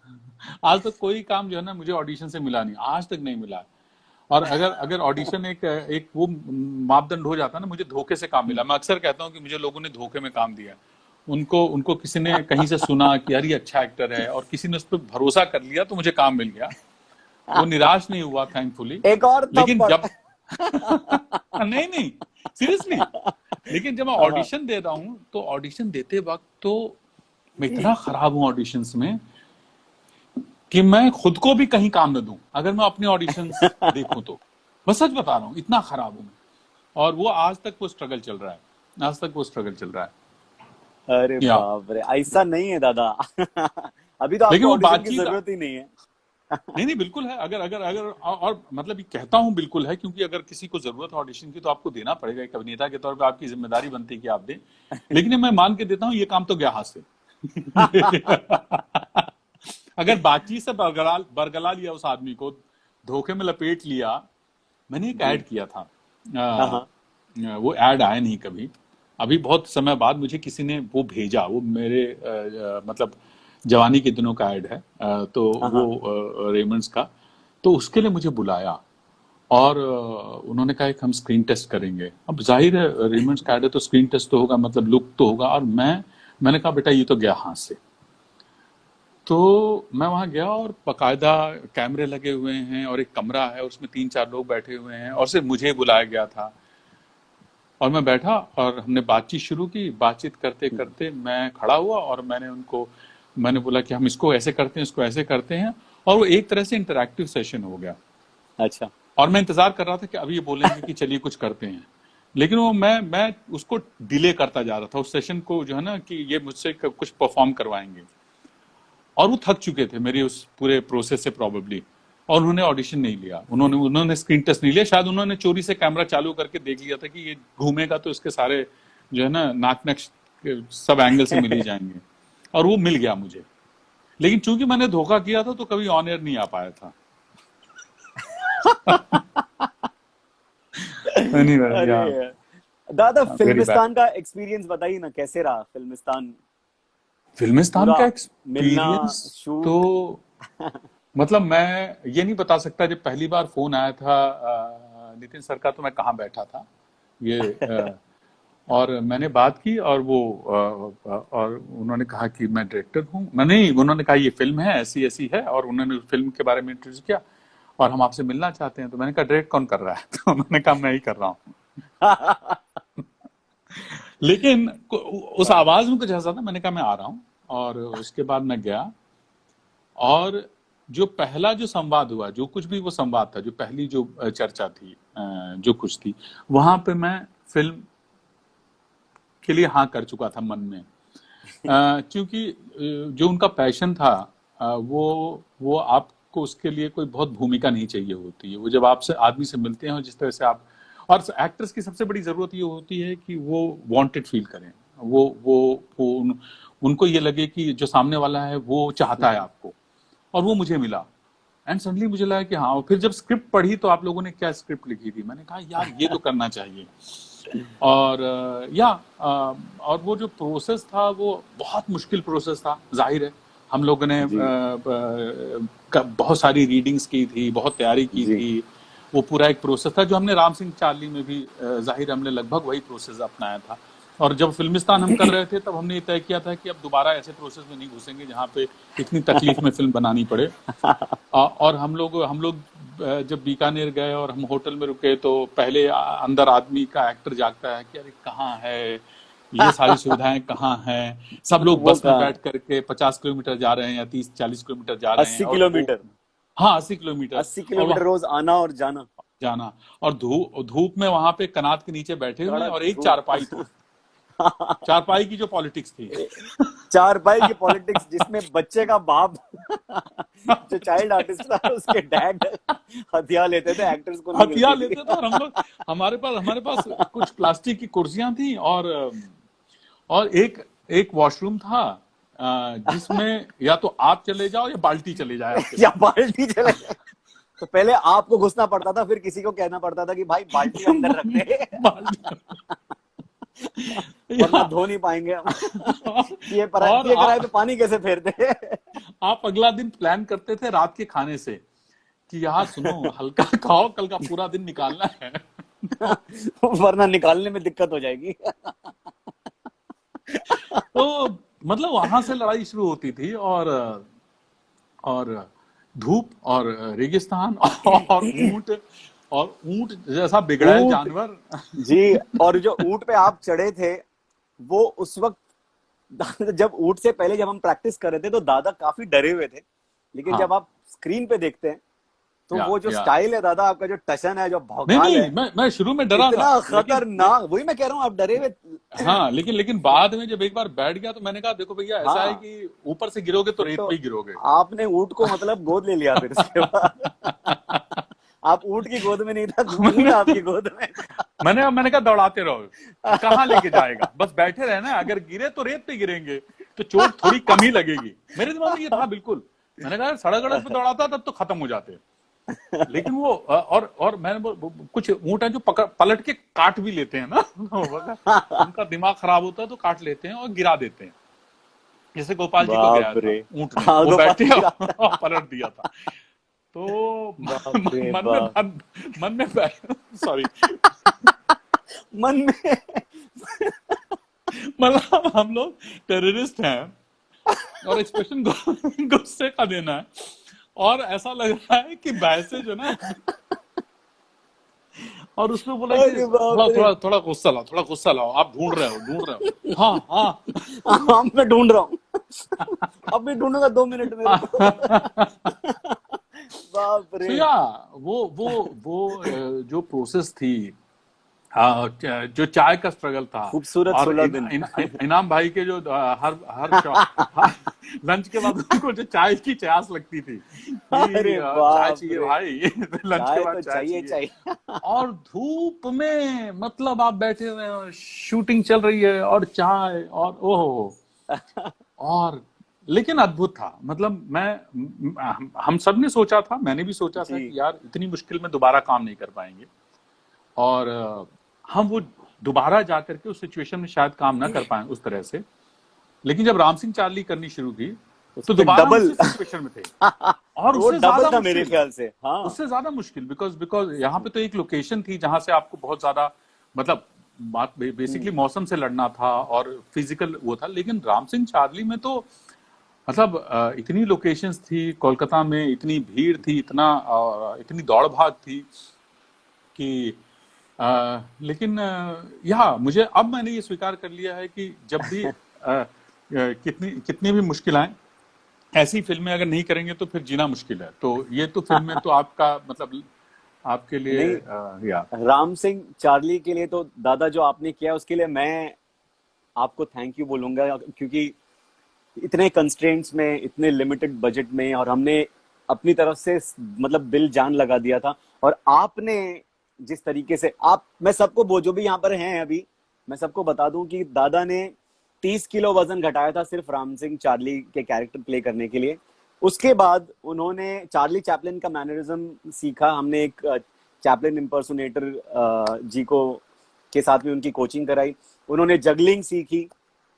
आज तक कोई काम जो है ना मुझे ऑडिशन से मिला नहीं, आज तक नहीं मिला। और अगर अगर ऑडिशन एक एक वो मापदंड हो जाता ना, मुझे धोखे से काम मिला। मैं अक्सर कहता हूँ कि मुझे लोगों ने धोखे में काम दिया। उनको उनको किसी ने कहीं से सुना कि यार ये अच्छा एक्टर है, और किसी ने उस पर भरोसा कर लिया तो मुझे काम मिल गया। वो निराश नहीं हुआ, थैंकफुली। एक और लेकिन थप्पड़। जब नहीं, नहीं, सीरियसली। लेकिन जब मैं हाँ, ऑडिशन दे रहा हूं तो ऑडिशन देते वक्त तो मैं इतना खराब हूं ऑडिशंस में कि मैं खुद को भी कहीं काम न दूं अगर मैं अपने ऑडिशंस देखूं तो। मैं सच बता रहा हूं, इतना खराब हूं मैं। और वो आज तक वो स्ट्रगल चल रहा है, आज तक वो स्ट्रगल चल रहा है। अरे या बाप रे, ऐसा नहीं है दादा। अभी तो लेकिन आपको वो ऑडिशन की बातचीत, जरूरत ही नहीं है। नहीं, नहीं, बिल्कुल है। अगर अगर अगर और मतलब ये कहता हूं बिल्कुल है, क्योंकि अगर किसी को जरूरत है ऑडिशन की तो आपको देना पड़ेगा। एक अभिनेता के तौर पे आपकी जिम्मेदारी बनती है कि आप दें। लेकिन ये मैं मान के देता हूं, ये काम तो गया हाथ से। अगर बातचीत से बरगला लिया उस आदमी को, धोखे में लपेट लिया। मैंने एक जी। ऐड किया था, हाँ अ, हाँ वो ऐड आया नहीं कभी। अभी बहुत समय बाद मुझे किसी ने वो भेजा, वो मेरे मतलब जवानी के दिनों का ऐड है। तो हाँ हाँ। वो रेमंड्स का, तो उसके लिए मुझे बुलाया। और उन्होंने कहा कि हम स्क्रीन टेस्ट करेंगे। अब जाहिर है रेमंड्स का ऐड है तो स्क्रीन टेस्ट तो होगा, मतलब लुक तो होगा। और मैंने कहा बेटा ये तो गया हाथ से। तो मैं वहां गया और बकायदा कैमरे लगे हुए हैं और एक कमरा है, उसमें 3-4 लोग बैठे हुए हैं, और सिर्फ मुझे ही बुलाया गया था। और मैं बैठा और हमने बातचीत शुरू की। बातचीत करते करते मैं खड़ा हुआ और मैंने बोला कि हम इसको ऐसे करते हैं, इसको ऐसे करते हैं। और वो एक तरह से इंटरैक्टिव सेशन हो गया। अच्छा। और मैं इंतजार कर रहा था कि अभी ये बोलेंगे कि चलिए कुछ करते हैं। लेकिन वो मैं उसको डिले करता जा रहा था, उस सेशन को, जो है ना, कि ये मुझसे कुछ परफॉर्म करवाएंगे। और वो थक चुके थे मेरे उस पूरे प्रोसेस से प्रोबेबली। और उन्होंने ऑडिशन नहीं लिया, उन्होंने स्क्रीन टेस्ट नहीं लिया। शायद उन्होंने चोरी से कैमरा चालू करके देख लिया था कि ये घूमेगा तो इसके सारे जो है ना नाक नक्श सब एंगल से मिल ही जाएंगे। और वो मिल गया मुझे। लेकिन चूंकि मैंने धोखा किया था तो कभी ऑन एयर नहीं आ पाया था। Anyway, अरे yeah, यार। दादा very bad. फिल्मिस्तान का एक्सपीरियंस बताइए ना, कैसे रहा फिल्मिस्तान? फिल्मिस्तान पूरा का मिलना, एक्सपीरियंस तो शूट। मतलब मैं ये नहीं बता सकता। जब पहली बार फोन आया था नितिन सर का, तो मैं कहाँ बैठा था ये और मैंने बात की, और वो और उन्होंने कहा कि मैं डायरेक्टर हूँ। मैं नहीं, उन्होंने कहा ये फिल्म है, ऐसी ऐसी है, और उन्होंने फिल्म के बारे में इंट्रोड्यूस किया, और हम आपसे मिलना चाहते हैं। तो मैंने कहा डायरेक्ट कौन कर रहा है? तो उन्होंने कहा मैं ही कर रहा हूँ। लेकिन उस वाह। आवाज में कुछ ऐसा था, मैंने कहा मैं आ रहा हूँ। और उसके बाद मैं गया, और जो पहला जो संवाद हुआ, जो कुछ भी वो संवाद था, जो पहली जो चर्चा थी, जो कुछ थी, वहां पे मैं फिल्म के लिए हाँ कर चुका था मन में। क्योंकि जो उनका पैशन था, वो आपको उसके लिए कोई बहुत भूमिका नहीं चाहिए होती है। वो जब आपसे आदमी से मिलते हैं, और जिस तरह से आप, और एक्टर्स की सबसे बड़ी जरूरत ये होती है कि वो वांटेड फील करें। उनको ये लगे कि जो सामने वाला है वो चाहता है आपको, और वो मुझे मिला। एंड सडनली मुझे लगा कि हाँ। और फिर जब स्क्रिप्ट पढ़ी, तो आप लोगों ने क्या स्क्रिप्ट लिखी थी, मैंने कहा यार ये तो करना चाहिए। और और वो जो प्रोसेस था, वो बहुत मुश्किल प्रोसेस था, जाहिर है। हम लोगों ने जी बहुत सारी रीडिंग्स की थी, बहुत तैयारी की जी। थी। वो पूरा एक प्रोसेस था, जो हमने राम सिंह चार्ली में भी जाहिर हमने लगभग वही प्रोसेस अपनाया था। और जब फिल्मिस्तान हम कर रहे थे, तब हमने ये तय किया था कि अब दोबारा ऐसे प्रोसेस में नहीं घुसेंगे जहाँ पे इतनी तकलीफ में फिल्म बनानी पड़े। और हम लोग जब बीकानेर गए और हम होटल में रुके, तो पहले अंदर आदमी का एक्टर जागता है कि अरे कहाँ है, ये सारी सुविधाएं कहाँ हैं। सब लोग वो बस में कहाँ? बैठ करके 50 किलोमीटर जा रहे हैं, या 30-40 किलोमीटर जा रहे हैं, 80 और धूप। किलोमीटर हाँ, 80 किलोमीटर। 80 और किलोमीटर वह रोज आना और जाना। जाना, और धूप में वहां पे कनात के नीचे बैठे हुए हैं, कड़क और एक धूप। चारपाई थी। चारपाई की जो पॉलिटिक्स थी। चारपाई की पॉलिटिक्स, जिसमें बच्चे का बाप जो चाइल्ड आर्टिस्ट था, उसके डैड हथियार लेते थे, एक्टर्स को नहीं हथियार मिलती थी। लेते थे, और हम लोग, हमारे पास कुछ प्लास्टिक की कुर्सियां थी, और एक एक वॉशरूम था, जिसमें या तो आप चले जाओ या बाल्टी चले जाए आपके या साथ। बाल्टी चले। तो पहले आपको घुसना पड़ता था, फिर किसी को कहना पड़ता था कि भाई बाल्टी अंदर रख दे, बाल्टी वरना या धो नहीं पाएंगे हम। और ये कराए पे पानी कैसे फेरते? आप अगला दिन प्लान करते थे रात के खाने से, कि यार सुनो, हल्का खाओ, कल का पूरा दिन निकालना है। तो, वरना निकालने में दिक्कत हो जाएगी। तो मतलब वहां से लड़ाई शुरू होती थी, और धूप, और रेगिस्तान, और ऊंट जैसा बिगड़ैल ऊंट। जानवर। जी। और जो ऊंट पे आप चढ़े थे, वो उस वक्त जब ऊंट से पहले जब हम प्रैक्टिस कर रहे थे, तो दादा काफी डरे हुए थे। लेकिन हाँ, जब आप स्क्रीन पे देखते हैं, तो वो जो या स्टाइल है दादा आपका, जो टशन है, जो नहीं भौकाल नहीं, है, मैं शुरू में डरा था, इतना लेकिन खतरनाक। वही मैं कह रहा हूँ, आप डरे हुए। हाँ, लेकिन बाद में जब एक बार बैठ गया, तो मैंने कहा देखो भैया, ऐसा है हाँ, कि ऊपर से गिरोगे तो फिर रेत तो पे ही गिरोगे। आपने ऊंट को मतलब गोद ले लिया फिर उसके बाद। आप ऊंट की गोद में नहीं था, ऊंट मैंने आपकी गोद में मैंने कहा दौड़ाते रहो, कहाँ लेके जाएगा, बस बैठे रहना है। अगर गिरे तो रेत पे गिरेंगे, तो चोट थोड़ी कम ही लगेगी। मेरे दिमाग में ये था बिल्कुल। मैंने कहा सड़क अड़क पे दौड़ाता तब तो खत्म हो जाते। लेकिन वो और मैंने कुछ ऊंट है जो पलट के काट भी लेते हैं ना। उनका दिमाग खराब होता है तो काट लेते हैं और गिरा देते हैं। जैसे गोपाल जी को गिराया बाप था रे। ऊंट ने, हाँ, वो गोपाल बैठे जी का। और पलट दिया था। तो बाप रे मन में बाप। मन में सॉरी, मन में। मतलब हम लोग टेररिस्ट हैं, और एक्सप्रेशन गुस्से का देना है, और ऐसा लग रहा है कि भैंसे जो ना, और उसमें बोला कि अरे बाप थोड़ा रे। थोड़ा थोड़ा गुस्सा लाओ, आप ढूंढ रहे हो। हाँ हाँ। हाँ, मैं ढूंढ रहा हूँ। अब भी ढूंढूंगा, 2 मिनट में रुको। बाप तो रे। या वो जो प्रोसेस थी, जो चाय का स्ट्रगल था, खूबसूरत और 16 दिन। इनाम भाई के जो हर लंच के बाद उनको जो चाय की प्यास लगती थी कि अरे चाय बाप चाहिए रे। भाई। लंच के चाय बाद तो चाय चाहिए चाहिए, चाहिए। और धूप में, मतलब आप बैठे हुए हैं, शूटिंग चल रही है, और चाय, और ओहो, और लेकिन अद्भुत था। मतलब हम सब ने सोचा था, मैंने भी सोचा था जी कि यार इतनी मुश्किल में दोबारा काम नहीं कर पाएंगे। और हम वो दोबारा जाकर के उस सिचुएशन में शायद काम ना कर पाए उस तरह से। लेकिन जब राम सिंह चार्ली करनी शुरू की तो उसमें दोबारा हम डबल उसी सिचुएशन में थे, और वो उससे डबल ज्यादा था मेरे मुश्किल, ख्याल से। हाँ, उससे ज्यादा मुश्किल, बिकॉज बिकॉज यहाँ पे तो एक लोकेशन थी जहां से आपको बहुत ज्यादा मतलब बात बेसिकली मौसम से लड़ना था और फिजिकल वो था। लेकिन राम सिंह चार्ली में तो मतलब इतनी लोकेशंस थी कोलकाता में, इतनी भीड़ थी, इतनी दौड़ भाग थी कि लेकिन मुझे अब मैंने ये स्वीकार कर लिया है कि जब भी कितनी कितनी भी मुश्किल आए, ऐसी फिल्में अगर नहीं करेंगे तो फिर जीना मुश्किल है। तो ये तो फिल्में तो आपका मतलब आपके लिए नहीं, या राम सिंह चार्ली के लिए तो दादा जो आपने किया उसके लिए मैं आपको थैंक यू बोलूंगा, क्योंकि इतने कंस्ट्रेंट्स में, इतने लिमिटेड बजट में, और हमने अपनी तरफ से मतलब दिल जान लगा दिया था। और आपने जिस तरीके से आप, मैं सबको जो भी यहाँ पर हैं अभी, मैं सबको बता दूं कि दादा ने 30 किलो वजन घटाया था सिर्फ राम सिंह चार्ली के कैरेक्टर प्ले करने के लिए। उसके बाद उन्होंने चार्ली चैपलिन का मैनरिज्म सीखा। हमने एक चैपलिन इम्पर्सोनेटर जी को के साथ में उनकी कोचिंग कराई। उन्होंने जगलिंग सीखी,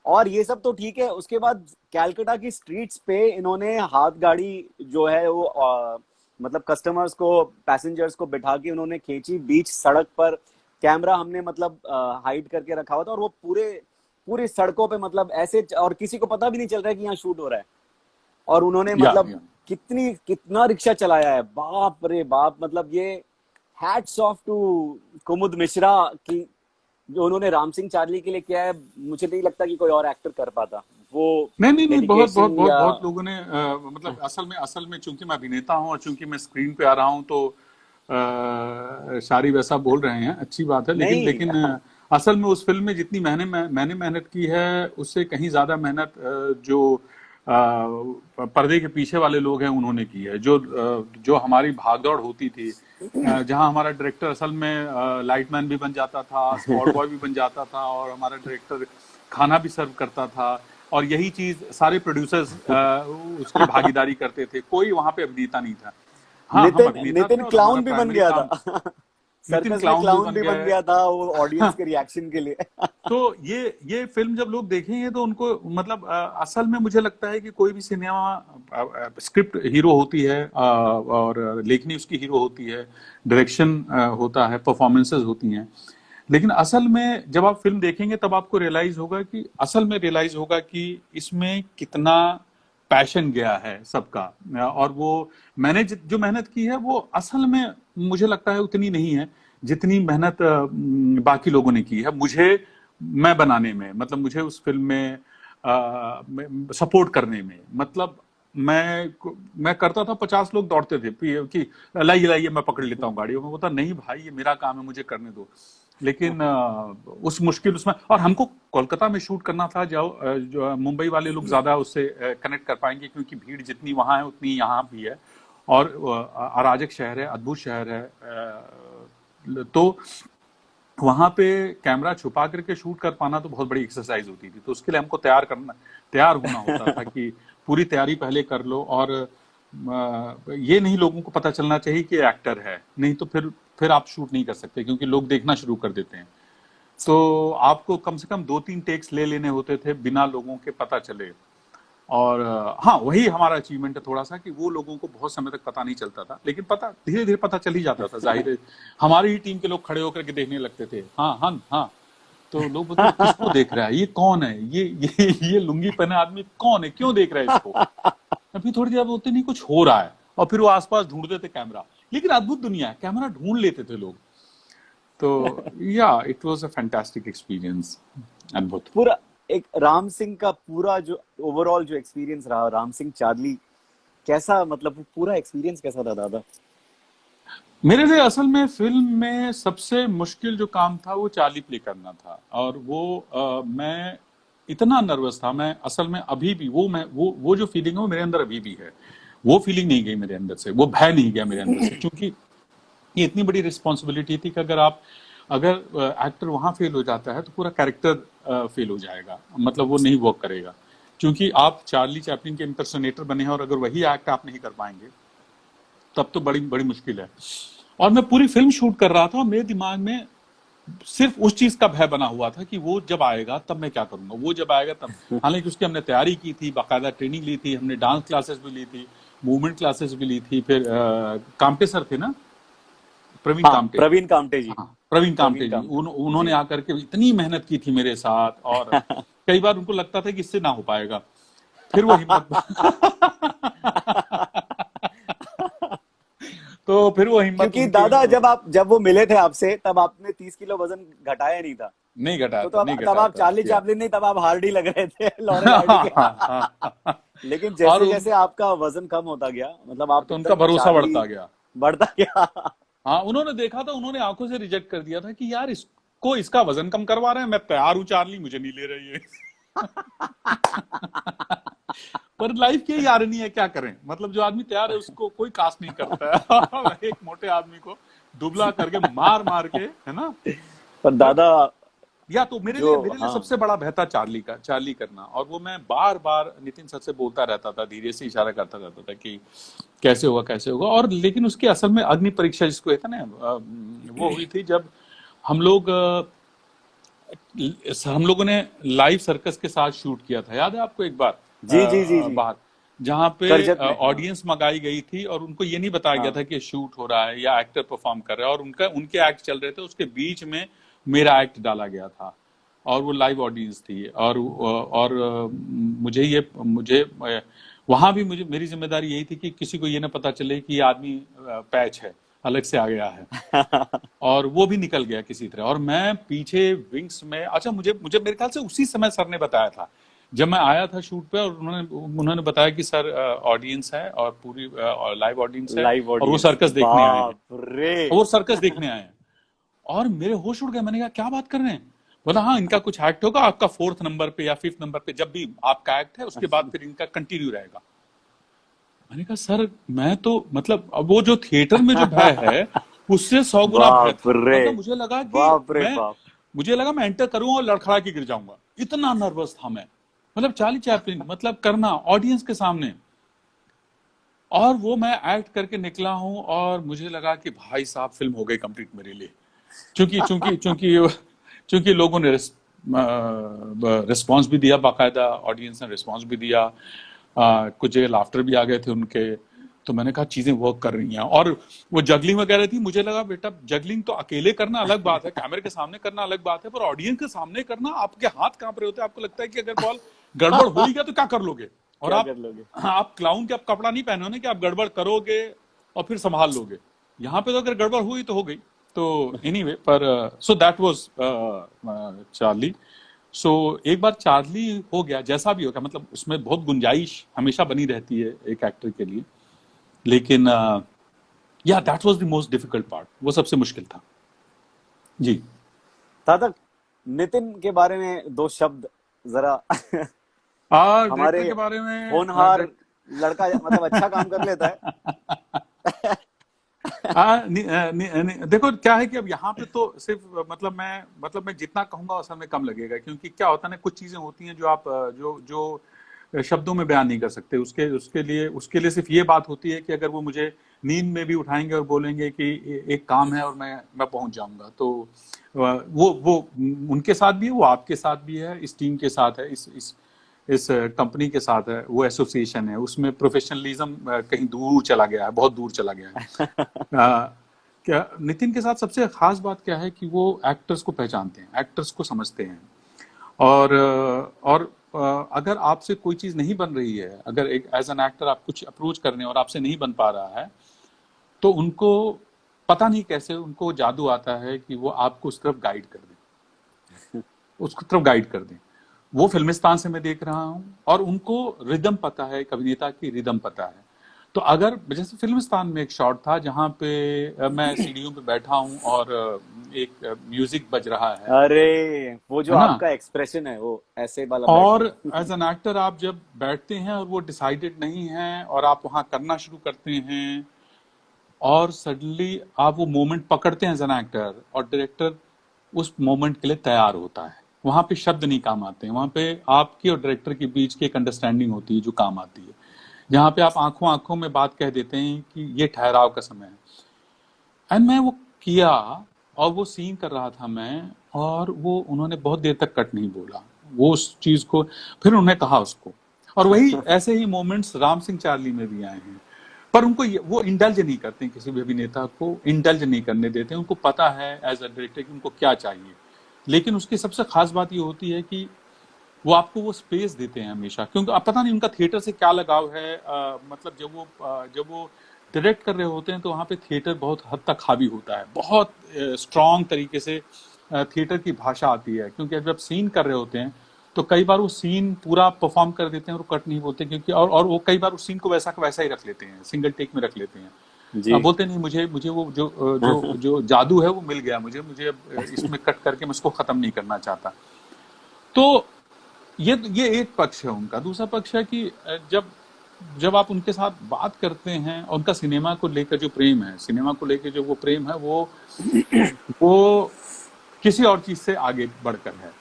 और ये सब तो ठीक है। उसके बाद कैलकाटा की स्ट्रीट्स पे इन्होंने हाथ गाड़ी जो है वो मतलब कस्टमर्स को, पैसेंजर्स को बिठा के उन्होंने खींची बीच सड़क पर। कैमरा हमने मतलब हाइड करके रखा हुआ था, और वो पूरे पूरी सड़कों पे मतलब ऐसे, और किसी को पता भी नहीं चल रहा है कि यहाँ शूट हो रहा है। और उन्होंने मतलब या कितना रिक्शा चलाया है, बाप रे बाप। मतलब ये हैट्स ऑफ टू कुमुद मिश्रा की जो उन्होंने राम सिंह चार्ली के लिए किया है। मुझे नहीं लगता कि कोई और एक्टर कर पाता वो नहीं नहीं नहीं, बहुत बहुत डेडिकेशन बहुत या बहुत लोगों ने मतलब असल में चूंकि मैं अभिनेता हूं और चूंकि मैं स्क्रीन पे आ रहा हूं तो शारी वैसा बोल रहे हैं, अच्छी बात है। लेकिन नहीं। लेकिन असल में उस फिल्म में जितनी मैंने मेहनत की है उससे कहीं ज्यादा मेहनत जो पर्दे के पीछे वाले लोग हैं उन्होंने की है। जो हमारी भागदौड़ होती थी, जहां हमारा डायरेक्टर असल में लाइटमैन भी बन जाता था, स्पॉट बॉय भी बन जाता था, और हमारा डायरेक्टर खाना भी सर्व करता था, और यही चीज सारे प्रोड्यूसर्स उसकी भागीदारी करते थे। कोई वहां पे अभिनेता नहीं था। हाँ, हम नितिन अभिनेता थे नितिन और हमारा क्लाउन भी बन प्राइमरी गया काम, था। नितिन सर्कस में क्लाउन भी क्लाउन बन भी गया बन है। गया था वो ऑडियंस हाँ, के रिएक्शन के लिए। तो ये फिल्म जब लोग देखेंगे तो उनको मतलब असल में मुझे लगता है कि कोई भी सिनेमा स्क्रिप्ट हीरो होती है, और लेखनी उसकी हीरो होती है, डायरेक्शन होता है, परफॉर्मेंसेस होती हैं। लेकिन असल में जब आप फिल्म देखेंगे तब आपको रियलाइज होगा कि इसमें कितना पैशन गया है सबका। और वो मैंने जो मेहनत की है वो असल में मुझे लगता है उतनी नहीं है जितनी मेहनत बाकी लोगों ने की है मुझे, मैं बनाने में, मतलब मुझे उस फिल्म में सपोर्ट करने में। मतलब मैं करता था, 50 लोग दौड़ते थे कि लाइए लाइए मैं पकड़ लेता हूँ गाड़ी। मैं बोलता नहीं भाई, ये मेरा काम है, मुझे करने दो। लेकिन उस मुश्किल उसमें, और हमको कोलकाता में शूट करना था, जो मुंबई वाले लोग ज्यादा उससे कनेक्ट कर पाएंगे क्योंकि भीड़ जितनी वहां है उतनी यहाँ भी है, और अराजक शहर है, अद्भुत शहर है। तो वहां पे कैमरा छुपा करके शूट कर पाना तो बहुत बड़ी एक्सरसाइज होती थी। तो उसके लिए हमको तैयार होना होता था कि पूरी तैयारी पहले कर लो, और ये नहीं लोगों को पता चलना चाहिए कि एक्टर है, नहीं तो फिर आप शूट नहीं कर सकते क्योंकि लोग देखना शुरू कर देते हैं। तो आपको कम से कम 2-3 टेक्स ले लेने होते थे बिना लोगों के पता चले। और हाँ, वही हमारा अचीवमेंट है थोड़ा सा, कि वो लोगों को बहुत समय तक पता नहीं चलता था, लेकिन पता धीरे धीरे पता चल ही जाता था। जाहिर है हमारी ही टीम के लोग खड़े होकर के देखने लगते थे, हाँ हाँ हाँ, तो लोग बोलते किसको देख रहा है, ये कौन है, ये लुंगी पहने आदमी कौन है, क्यों देख रहा है इसको। अभी थोड़ी देर बोलते नहीं कुछ हो रहा है, और फिर वो आसपास ढूंढते थे कैमरा। लेकिन अद्भुत दुनिया है, कैमरा ढूंढ लेते थे लोग। तो it was a fantastic experience, अद्भुत। पूरा एक राम सिंह का पूरा जो ओवरऑल जो एक्सपीरियंस रहा, राम सिंह चार्ली कैसा, मतलब पूरा एक्सपीरियंस कैसा था दादा? मेरे लिए असल में फिल्म में सबसे मुश्किल जो काम था वो चार्ली प्ले करना था। और वो मैं इतना नर्वस था, मैं असल में अभी भी वो जो फीलिंग है वो मेरे अंदर अभी भी है। वो फीलिंग नहीं गई मेरे अंदर से, वो भय नहीं गया मेरे अंदर से, क्योंकि ये इतनी बड़ी रिस्पॉन्सिबिलिटी थी कि अगर एक्टर वहां फेल हो जाता है तो पूरा कैरेक्टर फेल हो जाएगा, मतलब वो नहीं वर्क करेगा। क्योंकि आप चार्ली चैपलिन के इम्पर्सोनेटर बने हैं, और अगर वही एक्ट आप नहीं कर पाएंगे तब तो बड़ी बड़ी मुश्किल है। और मैं पूरी फिल्म शूट कर रहा था और मेरे दिमाग में सिर्फ उस चीज का भय बना हुआ था कि वो जब आएगा तब मैं क्या करूंगा, वो जब आएगा तब। हालांकि उसकी हमने तैयारी की थी, बाकायदा ट्रेनिंग ली थी, हमने डांस क्लासेस भी ली थी, मूवमेंट क्लासेस भी ली थी। फिर कामटे सर थे ना, प्रवीण हाँ, कामटे। प्रवीण कामटे जी। हाँ, प्रवीण प्रवीण कामटे जी, कामटे उन्होंने जी। आकर के इतनी मेहनत की थी मेरे साथ, और कई बार उनको लगता था कि इससे ना हो पाएगा, फिर वो हिम्मत तो फिर वो हिम्मत क्योंकि उनकी दादा जब वो मिले थे आपसे, तब आपने 30 किलो वजन घटाया नहीं था। नहीं घटाया तो था, तब नहीं तब घटाया आप था चार्ली या चैपलिन नहीं, तब आप हार्डी लग रहे थे, लॉरेल हार्डी के। लेकिन और जैसे जैसे आपका वजन कम होता गया, मतलब आप तो उनका एकदम भरोसा चार्ली बढ़ता गया। बढ़ता गया। हाँ, उन्होंने देखा था, उन्होंने आंखों से रिजेक्ट कर दिया था कि यार इसको इसका वजन कम करवा रहे हैं, मैं तैयार हूं चार्ली, मुझे नहीं ले रही है। पर लाइफ की यही आर्मी है, क्या करें, मतलब जो आदमी तैयार है उसको कोई कास्ट नहीं करता है। एक मोटे आदमी को दुबला करके मार मार के, है ना। पर पर दादा या तो मेरे जो, लिए मेरे लिए हाँ, सबसे बड़ा भय था चार्ली करना, और वो मैं बार बार नितिन सर से बोलता रहता था, धीरे से इशारा करता रहता था कि कैसे होगा कैसे होगा। और लेकिन उसकी असल में अग्नि परीक्षा जिसको कहते हैं ना, वो हुई थी जब हम लोग हम लोगों ने लाइव सर्कस के साथ शूट किया था, याद है आपको, एक बार जी जी जी जी, बाहर, जहाँ पे करजत में, हाँ। ऑडियंस मंगाई गई थी और उनको ये नहीं बताया गया हाँ, था कि शूट हो रहा है या एक्टर परफॉर्म कर रहा है, और उनके एक्ट चल रहे थे, उसके बीच में मेरा एक्ट डाला गया था, और वो लाइव ऑडियंस थी। और मुझे वहां भी मुझे मेरी जिम्मेदारी यही थी कि किसी को ये ना पता चले कि ये आदमी पैच है, अलग से आ गया है। और वो भी निकल गया किसी तरह, और मैं पीछे विंग्स में, अच्छा मुझे मुझे मेरे ख्याल से उसी समय सर ने बताया था जब मैं आया था शूट पे, और उन्होंने बताया कि सर ऑडियंस है, और पूरी लाइव ऑडियंस है, लाइव और वो ऑडियंस, सर्कस देखने आए हैं, बाप रे। और वो सर्कस देखने आए हैं। और मेरे होश उड़ गए, मैंने कहा क्या बात कर रहे हैं। बोला हाँ, इनका कुछ एक्ट होगा आपका 4th नंबर पे या 5th नंबर पे, जब भी आपका एक्ट है उसके बाद फिर इनका कंटिन्यू रहेगा। मैंने कहा सर मैं तो, मतलब अब वो जो थिएटर में जो भय है उससे 100 गुना भय बाप था। रे, मतलब बाप। मुझे लगा मैं एंटर करूंगा और लड़खड़ा के गिर जाऊंगा, इतना नर्वस था मैं। मतलब चार्ली चैपलिन मतलब करना ऑडियंस के सामने, और वो मैं एक्ट करके निकला हूं, और मुझे लगा कि भाई साहब फिल्म हो गई कंप्लीट मेरे लिए। चूंकि चूंकि चूंकि चूंकि लोगों ने रिस्पॉन्स भी दिया, बाकायदा ऑडियंस ने रिस्पॉन्स भी दिया, कुछ जगह लाफ्टर भी आ गए थे उनके। तो मैंने कहा चीजें वर्क कर रही हैं। और वो जगलिंग वगैरह थी, मुझे लगा बेटा जगलिंग तो अकेले करना अलग बात है, कैमरे के सामने करना अलग बात है, पर ऑडियंस के सामने करना, आपके हाथ कांप रहे होते हैं, आपको लगता है कि अगर बॉल गड़बड़ हो ही गया तो क्या कर लोगे। और क्या कर लोगे। आप क्लाउन के आप कपड़ा नहीं पहने हो ना कि आप गड़बड़ करोगे और फिर संभाल लोगे। यहाँ पे तो अगर गड़बड़ हुई तो हो गई। तो एनीवे, पर सो दैट वाज चार्ली। सो एक बार चार्ली हो गया, जैसा भी होगा, मतलब उसमें बहुत गुंजाइश हमेशा बनी रहती है एक एक्टर के लिए, लेकिन या that was the most difficult part, वो सबसे मुश्किल था जी। दादा, नितिन के बारे में दो शब्द जरा। डायरेक्टर हमारे के बारे में होनहार लड़का, मतलब अच्छा काम कर लेता है। देखो क्या है कि अब यहाँ पे तो सिर्फ मतलब मैं जितना कहूंगा असल में कम लगेगा, क्योंकि क्या होता है ना, कुछ चीजें होती हैं जो आप जो जो शब्दों में बयान नहीं कर सकते। उसके लिए सिर्फ ये बात होती है कि अगर वो मुझे नींद में भी उठाएंगे और बोलेंगे कि एक काम है और मैं पहुंच जाऊंगा, तो वो उनके साथ भी है, वो आपके साथ भी है, इस टीम के साथ है, इस कंपनी के साथ है, वो एसोसिएशन है, उसमें प्रोफेशनलिज्म कहीं दूर चला गया है, बहुत दूर चला गया है। क्या नितिन के साथ सबसे खास बात क्या है कि वो एक्टर्स को पहचानते हैं, एक्टर्स को समझते हैं। और अगर आपसे कोई चीज नहीं बन रही है, अगर एक एज एन एक्टर आप कुछ अप्रोच करने और आपसे नहीं बन पा रहा है, तो उनको पता नहीं कैसे उनको जादू आता है कि वो आपको उस तरफ गाइड कर दें, उसकी तरफ गाइड कर दें। वो फिल्मिस्तान से मैं देख रहा हूं, और उनको रिदम पता है, एक अभिनेता की रिदम पता है। तो अगर जैसे फिल्मिस्तान में एक शॉट था जहां पे मैं सीढ़ियों पे बैठा हूं और एक म्यूजिक बज रहा अरे, वो जो है ना। आपका एक्सप्रेशन है, वो ऐसे वाला और बैठना। एज एन एक्टर आप जब बैठते हैं और वो डिसाइडेड नहीं है और आप वहां करना शुरू करते हैं, और सडनली आप वो मोमेंट पकड़ते हैं एज एन एक्टर, और डायरेक्टर उस मोमेंट के लिए तैयार होता है। वहां पे शब्द नहीं काम आते हैं, वहां पे आपकी और डायरेक्टर के बीच की एक अंडरस्टैंडिंग होती है जो काम आती है, जहां पे आप आंखों आंखों में बात कह देते हैं कि ये ठहराव का समय है। एंड मैं वो किया, और वो सीन कर रहा था मैं, और वो उन्होंने बहुत देर तक कट नहीं बोला वो उस चीज को, फिर उन्होंने कहा उसको। और वही ऐसे ही मोमेंट्स राम सिंह चार्ली में भी आए हैं। पर उनको वो इंडल्ज नहीं करते हैं, किसी भी अभिनेता को इंडल्ज नहीं करने देते हैं। उनको पता है एज अ डायरेक्टर कि उनको क्या चाहिए। लेकिन उसकी सबसे खास बात ये होती है कि वो आपको वो स्पेस देते हैं हमेशा, क्योंकि अब पता नहीं उनका थिएटर से क्या लगाव है। मतलब जब वो डायरेक्ट कर रहे होते हैं तो वहाँ पे थिएटर बहुत हद तक हावी होता है, बहुत स्ट्रांग तरीके से थिएटर की भाषा आती है। क्योंकि जब सीन कर रहे होते हैं तो कई बार वो सीन पूरा परफॉर्म कर देते हैं और कट नहीं बोलते, क्योंकि और वो कई बार उस सीन को वैसा का वैसा ही रख लेते हैं, सिंगल टेक में रख लेते हैं। जी। बोलते नहीं, मुझे मुझे वो जो जादू है वो मिल गया, मुझे मुझे अब इसमें कट करके मैं उसको खत्म नहीं करना चाहता। तो ये एक पक्ष है उनका। दूसरा पक्ष है कि जब जब आप उनके साथ बात करते हैं, उनका सिनेमा को लेकर जो प्रेम है, सिनेमा को लेकर जो वो प्रेम है, वो किसी और चीज से आगे बढ़कर है।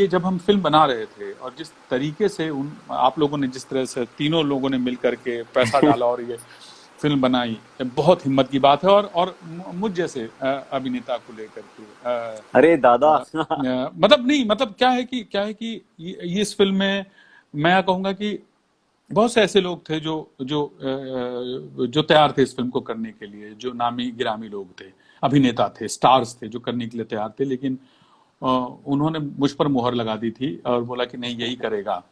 जब हम फिल्म बना रहे थे, और जिस तरीके से आप लोगों ने, जिस तरह से तीनों लोगों ने मिलकर के पैसा डाला और ये फिल्म बनाई, बहुत हिम्मत की बात है। और मुझ जैसे अभिनेता को लेकर के अरे दादा। मतलब नहीं, मतलब क्या है कि ये इस फिल्म में मैं कहूंगा कि बहुत से ऐसे लोग थे जो तैयार थे इस फिल्म को करने के लिए, जो नामी गिरामी लोग थे, अभिनेता थे, स्टार्स थे, जो करने के लिए तैयार थे। लेकिन उन्होंने मुझ पर मुहर लगा दी थी और बोला कि नहीं, यही करेगा।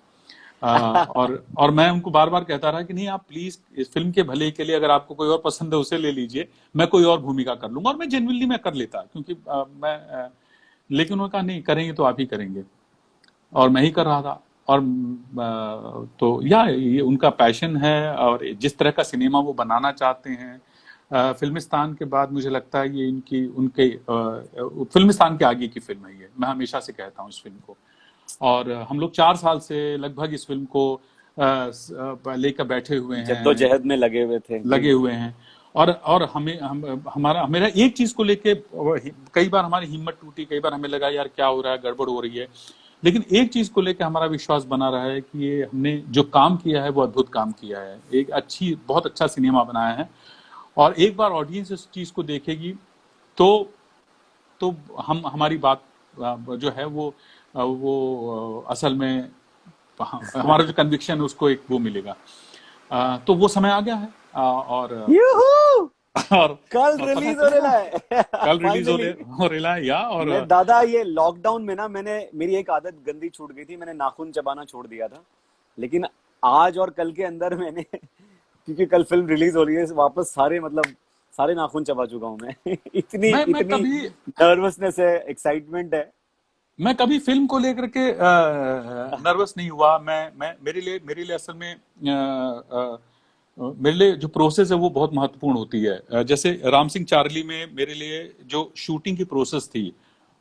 और मैं उनको बार बार कहता रहा कि नहीं, आप प्लीज इस फिल्म के भले के लिए, अगर आपको कोई और पसंद है उसे ले लीजिए, मैं कोई और भूमिका कर लूंगा। और मैं जेन्युइनली मैं कर लेता, क्योंकि लेकिन उन्होंने कहा नहीं, करेंगे तो आप ही करेंगे, और मैं ही कर रहा था। और तो ये उनका पैशन है, और जिस तरह का सिनेमा वो बनाना चाहते हैं। फिल्मिस्तान के बाद मुझे लगता है ये उनके फिल्मिस्तान के आगे की फिल्म है ये, मैं हमेशा से कहता हूँ इस फिल्म को। और हम लोग 4 साल से लगभग इस फिल्म को लेकर बैठे हुए हैं, जद्दोजहद में लगे हुए थे। लगे हुए हैं। और मेरा एक चीज को लेके कई बार हमारी हिम्मत टूटी, कई बार हमें लगा यार क्या हो रहा है, गड़बड़ हो रही है। लेकिन एक चीज को लेकर हमारा विश्वास बना रहा है कि ये हमने जो काम किया है वो अद्भुत काम किया है, एक बहुत अच्छा सिनेमा बनाया है। और एक बार ऑडियंस इस चीज को देखेगी तो हमारी बात जो है वो असल में हमारा जो कन्विक्शन है उसको एक वो मिलेगा। तो वो समय आ गया है। और कल रिलीज हो रहा है। कल रिलीज हो रहा है या। और मैं दादा, ये लॉकडाउन में ना मेरी एक आदत गंदी छूट गई थी, मैंने नाखून चबाना छोड़ दिया था। लेकिन आज और कल के अंदर मैंने क्योंकि कल फिल्म रिलीज हो रही है, वापस सारे नाखून चबा चुका हूं मैं। इतनी नर्वसनेस है, एक्साइटमेंट है। मैं कभी फिल्म को लेकर के नर्वस नहीं हुआ। मेरे लिए असल में मेरे लिए जो प्रोसेस है वो बहुत महत्वपूर्ण होती है। जैसे राम सिंह चार्ली में मेरे लिए जो शूटिंग की प्रोसेस थी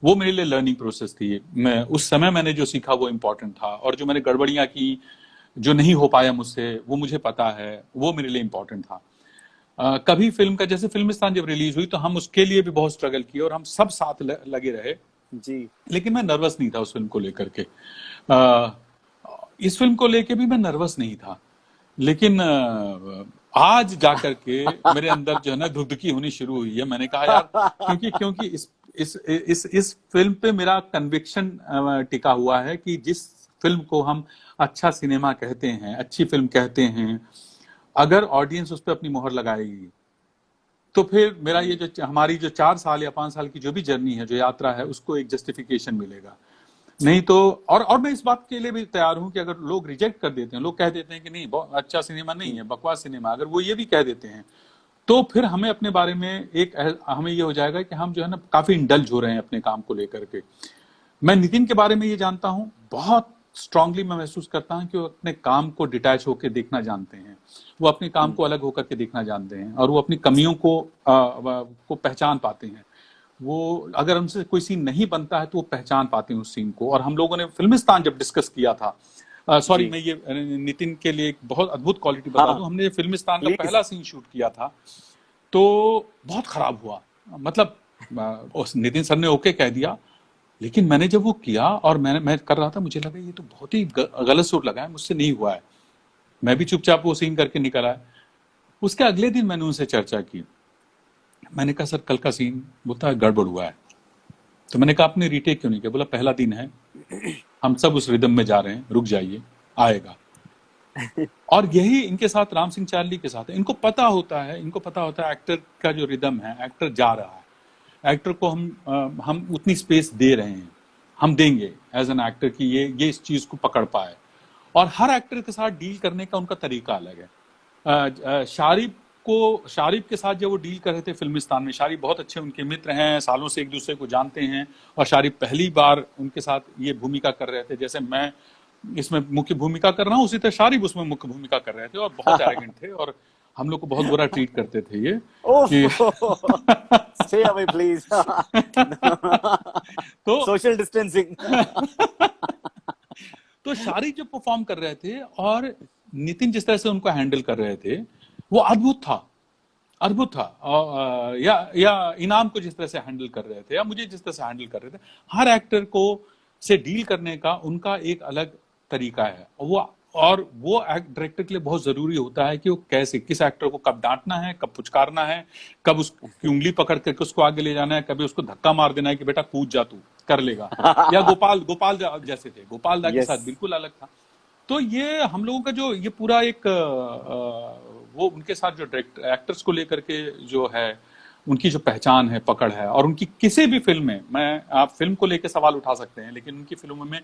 वो मेरे लिए लर्निंग प्रोसेस थी। उस समय मैंने जो सीखा वो इम्पोर्टेंट था, और जो मैंने गड़बड़ियां की, जो नहीं हो पाया मुझसे, वो मुझे पता है, वो मेरे लिए इम्पोर्टेंट था। कभी फिल्म का, जैसे फिल्मिस्तान जब रिलीज हुई तो हम उसके लिए भी बहुत स्ट्रगल किए और हम सब साथ लगे रहे जी। लेकिन मैं नर्वस नहीं था उस फिल्म को लेकर के। इस फिल्म को लेके भी मैं नर्वस नहीं था। लेकिन आज जाकर के मेरे अंदर जो है ना धुकधुकी होनी शुरू हुई है। मैंने कहा यार, क्योंकि इस फिल्म पे मेरा कन्विक्शन टिका हुआ है कि जिस फिल्म को हम अच्छा सिनेमा कहते हैं, अच्छी फिल्म कहते हैं, अगर ऑडियंस उस पर अपनी मोहर लगाएगी तो फिर मेरा ये जो हमारी जो 4 साल या 5 साल की जो भी जर्नी है, जो यात्रा है, उसको एक जस्टिफिकेशन मिलेगा। नहीं तो और मैं इस बात के लिए भी तैयार हूं कि अगर लोग रिजेक्ट कर देते हैं, लोग कह देते हैं कि नहीं बहुत अच्छा सिनेमा नहीं है, बकवास सिनेमा, अगर वो ये भी कह देते हैं तो फिर हमें अपने बारे में हमें ये हो जाएगा कि हम जो है ना काफी इंडल्ज हो रहे हैं अपने काम को लेकर के। मैं नितिन के बारे में ये जानता हूं, बहुत स्ट्रांगली मैं महसूस करता हूं कि वो अपने काम को डिटैच होकर देखना जानते हैं, वो अपने काम को अलग होकर के देखना जानते हैं, और वो अपनी कमियों को पहचान पाते हैं। वो अगर उनसे कोई सीन नहीं बनता है तो वो पहचान पाते हैं उस सीन को। और हम लोगों ने फिल्मिस्तान जब डिस्कस किया था, सॉरी मैं ये नितिन के लिए एक बहुत अद्भुत क्वालिटी बता दूं, हमने फिल्मिस्तान का पहला सीन शूट किया था तो बहुत खराब हुआ। मतलब नितिन सर ने ओके कह दिया, लेकिन मैंने जब वो किया और मैं कर रहा था, मुझे लगा ये तो बहुत ही गलत शूट लगा है, मुझसे नहीं हुआ है। मैं भी चुपचाप वो सीन करके निकल आया। उसके अगले दिन मैंने उनसे चर्चा की। मैंने कहा सर कल का सीन, बोलता है गड़बड़ हुआ है। तो मैंने कहा आपने रीटेक क्यों नहीं किया? बोला पहला दिन है, हम सब उस रिदम में जा रहे हैं, रुक जाइए, आएगा। और यही इनके साथ राम सिंह चार्ली के साथ है। इनको पता होता है एक्टर का जो रिदम है, एक्टर जा रहा है, एक्टर को हम उतनी स्पेस दे रहे हैं, हम देंगे एज एन एक्टर कि ये इस चीज को पकड़ पाए। और हर एक्टर के साथ डील करने का उनका तरीका अलग है। शारिब के साथ जब वो डील कर रहे थे फिल्मिस्तान में, शारिब बहुत अच्छे उनके मित्र हैं, सालों से एक दूसरे को जानते हैं, और शारिब पहली बार उनके साथ ये भूमिका कर रहे थे। जैसे मैं इसमें मुख्य भूमिका कर रहा हूँ, उसी तरह शारिब उसमें मुख्य भूमिका कर रहे थे, और बहुत एरोगेंट थे, और हम लोग को बहुत बुरा ट्रीट करते थे ये कि स्टे अवे प्लीज। तो सोशल डिस्टेंसिंग। तो शारिब जब परफॉर्म कर रहे थे और नितिन जिस तरह से उनको हैंडल कर रहे थे, वो अद्भुत था। या इनाम को जिस तरह से हैंडल कर रहे थे, या मुझे जिस तरह से हैंडल कर रहे थे, हर एक्टर को से डील करने का उनका एक अलग तरीका है। और वो डायरेक्टर के लिए बहुत जरूरी होता है कि वो कैसे, किस एक्टर को कब डांटना है, कब पुचकारना है, कब उसकी उंगली पकड़ करके उसको आगे ले जाना है, कभी उसको धक्का मार देना है कि बेटा कूद जा, तू कर लेगा। या गोपाल जैसे थे, गोपाल दा के साथ बिल्कुल अलग था। तो ये हम लोगों का जो ये पूरा एक वो उनके साथ जो डायरेक्टर एक्टर्स को लेकर के जो है, उनकी जो पहचान है, पकड़ है, और उनकी किसी भी फिल्म में, आप फिल्म को लेकर सवाल उठा सकते हैं, लेकिन उनकी फिल्मों में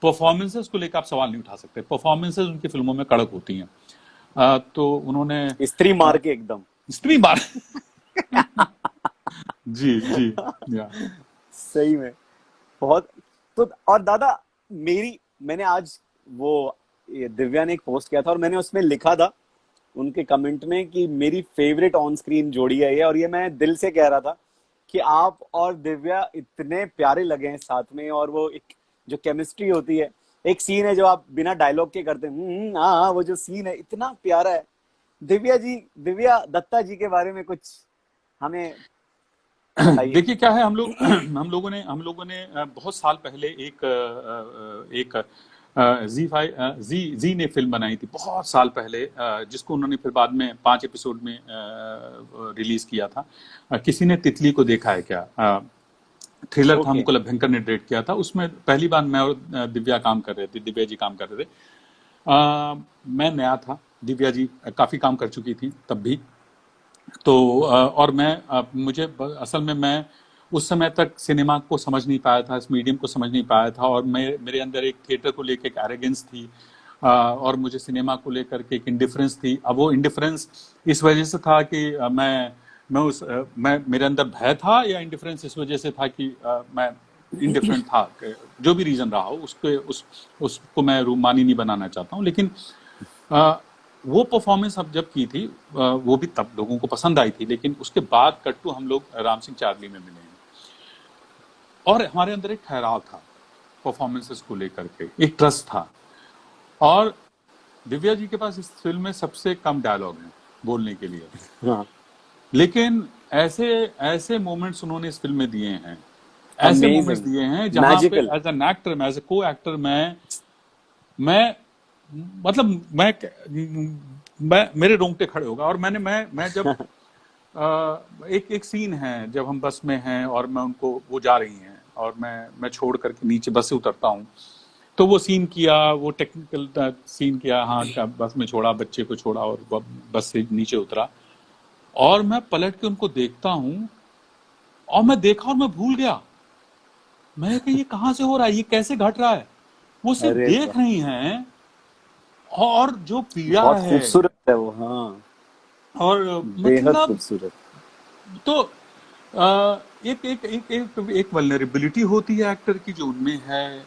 परफॉर्मेंसेस को लेकर आप सवाल नहीं उठा सकते। परफॉर्मेंसेस उनकी फिल्मों में कड़क होती हैं। तो उन्होंने स्त्री मार के एकदम स्त्री मार जी या सही में बहुत। तो और दादा मैंने आज वो दिव्या ने एक पोस्ट किया था, और मैंने उसमें लिखा था उनके कमेंट में कि मेरी फेवरेट ऑन स्क्रीन जोड़ी है ये, और ये मैं दिल से कह रहा था कि आप और दिव्या इतने प्यारे लगे हैं साथ में। और वो एक जो केमिस्ट्री होती है, एक सीन है जो आप बिना डायलॉग के करते हैं, हाँ, वो जो सीन है इतना प्यारा है। दिव्या दत्ता जी के बारे में कुछ हमें देखिए क्या है, हम लोगों ने बहुत साल पहले एक जी ने फिल्म बनाई थी बहुत साल पहले, जिसको उन्होंने फिर बाद में 5 एपिसोड में रिलीज किया था। किसी ने तितली को देखा है क्या? थ्रिलर था, मुकुल अभ्यंकर ने डायरेक्ट किया था। उसमें पहली बार मैं और दिव्या काम कर रहे थे, दिव्या जी काम कर रहे थे। मैं नया था, दिव्या जी काफी काम कर चुकी थी तब भी। तो और मुझे असल में मैं उस समय तक सिनेमा को समझ नहीं पाया था, इस मीडियम को समझ नहीं पाया था, और मेरे अंदर एक थिएटर को लेकर एक एरोगेंस थी, और मुझे सिनेमा को लेकर के एक इंडिफरेंस थी। अब वो इंडिफरेंस इस वजह से था कि मैं मेरे अंदर भय था, या इंडिफरेंस इस वजह से था कि मैं इंडिफरेंट था। जो भी रीजन रहा हो, उसको मैं रूमानी नहीं बनाना चाहता हूँ, लेकिन वो परफॉर्मेंस अब जब की थी, वो भी तब लोगों को पसंद आई थी। लेकिन उसके बाद कट्टू हम लोग राम सिंह चार्ली में मिले हैं, और हमारे अंदर एक ठहराव था परफॉर्मेंसेस को लेकर के, एक ट्रस्ट था। और दिव्या जी के पास इस फिल्म में सबसे कम डायलॉग है बोलने के लिए, हाँ। लेकिन ऐसे मोमेंट्स उन्होंने इस फिल्म में दिए हैं, ऐसे मोमेंट्स दिए हैं जहां पे as an actor, as a co actor, मैं मेरे रोंगटे खड़े होगा। और मैं जब एक सीन है जब हम बस में हैं और वो जा रही हैं, और मैं छोड़ करके नीचे बस से उतरता हूँ, तो वो सीन किया, वो टेक्निकल सीन किया, हाँ, बस में छोड़ा, बच्चे को छोड़ा और बस से नीचे उतरा, और मैं पलट के उनको देखता हूँ, और मैं देखा और मैं भूल गया। मैं कि ये कहाँ से हो रहा है, ये कैसे घट रहा है। वो सिर्फ देख रही हैं, और जो पीड़ा बहुत है, खूबसूरत है वो, हाँ, और बेहद खूबसूरत। तो एक वल्नरेबिलिटी होती है एक्टर की जो उनमें है,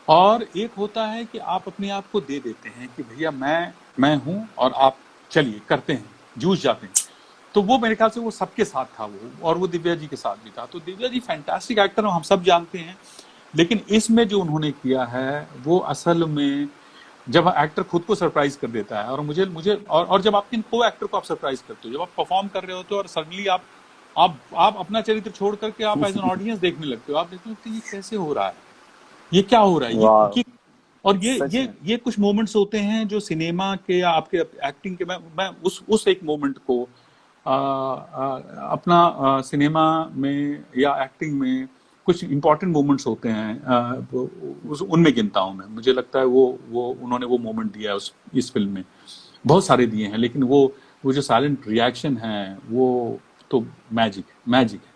और एक होता है कि आप अपने आप को दे देते हैं कि भैया मैं हूं, और आप चलिए करते हैं, जूझ जाते हैं। तो वो मेरे ख्याल से वो सबके साथ था वो, और वो दिव्या जी के साथ भी था। तो दिव्या जी फैंटास्टिक एक्टर हम सब जानते हैं, लेकिन इसमें जो उन्होंने किया है वो असल में, जब एक्टर खुद को सरप्राइज कर देता है, और मुझे और जब आपके को एक्टर को आप सरप्राइज करते हो, जब आप परफॉर्म कर रहे होते हो और सडनली आप अपना चरित्र छोड़ करके आप एज एन ऑडियंस देखने लगते हो, आप देखते हो कि ये कैसे हो रहा है, ये क्या हो रहा है, और ये सच ये में। ये कुछ मोमेंट्स होते हैं जो सिनेमा के या आपके एक्टिंग के, मैं उस एक मोमेंट को अपना सिनेमा में या एक्टिंग में कुछ इंपॉर्टेंट मोमेंट्स होते हैं, उनमें गिनता हूं मैं। मुझे लगता है वो उन्होंने वो मोमेंट दिया है इस फिल्म में। बहुत सारे दिए हैं, लेकिन वो जो साइलेंट रिएक्शन है वो तो मैजिक मैजिक है।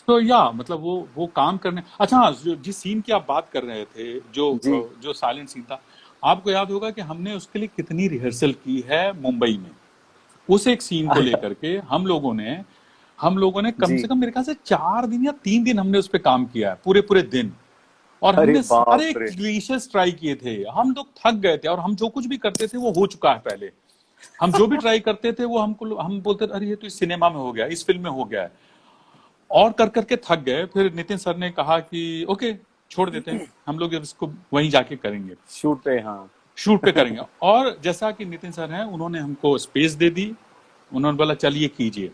तो या मतलब वो काम करने, अच्छा हाँ, जिस सीन की आप बात कर रहे थे, जी जो साइलेंट सीन था, आपको याद होगा कि हमने उसके लिए कितनी रिहर्सल की है मुंबई में। उस एक सीन को लेकर के हम लोगों ने कम से जी। कम मेरे ख्याल से 4 दिन या 3 दिन हमने उस पर काम किया है, पूरे पूरे दिन। और अरे हमने सारे बाप रे। क्लीशेस ट्राई किए थे, हम लोग थक गए थे, और हम जो कुछ भी करते थे वो हो चुका है पहले। हम जो भी ट्राई करते थे वो हम बोलते थे अरे ये तो इस सिनेमा में हो गया, इस फिल्म में हो गया है, और कर करके थक गए। फिर नितिन सर ने कहा कि ओके, छोड़ देते हैं, हम लोग इसको वहीं जाके करेंगे, शूट पे, हाँ। शूट पे करेंगे। और जैसा कि नितिन सर हैं, उन्होंने हमको स्पेस दे दी। उन्होंने बोला चलिए कीजिए,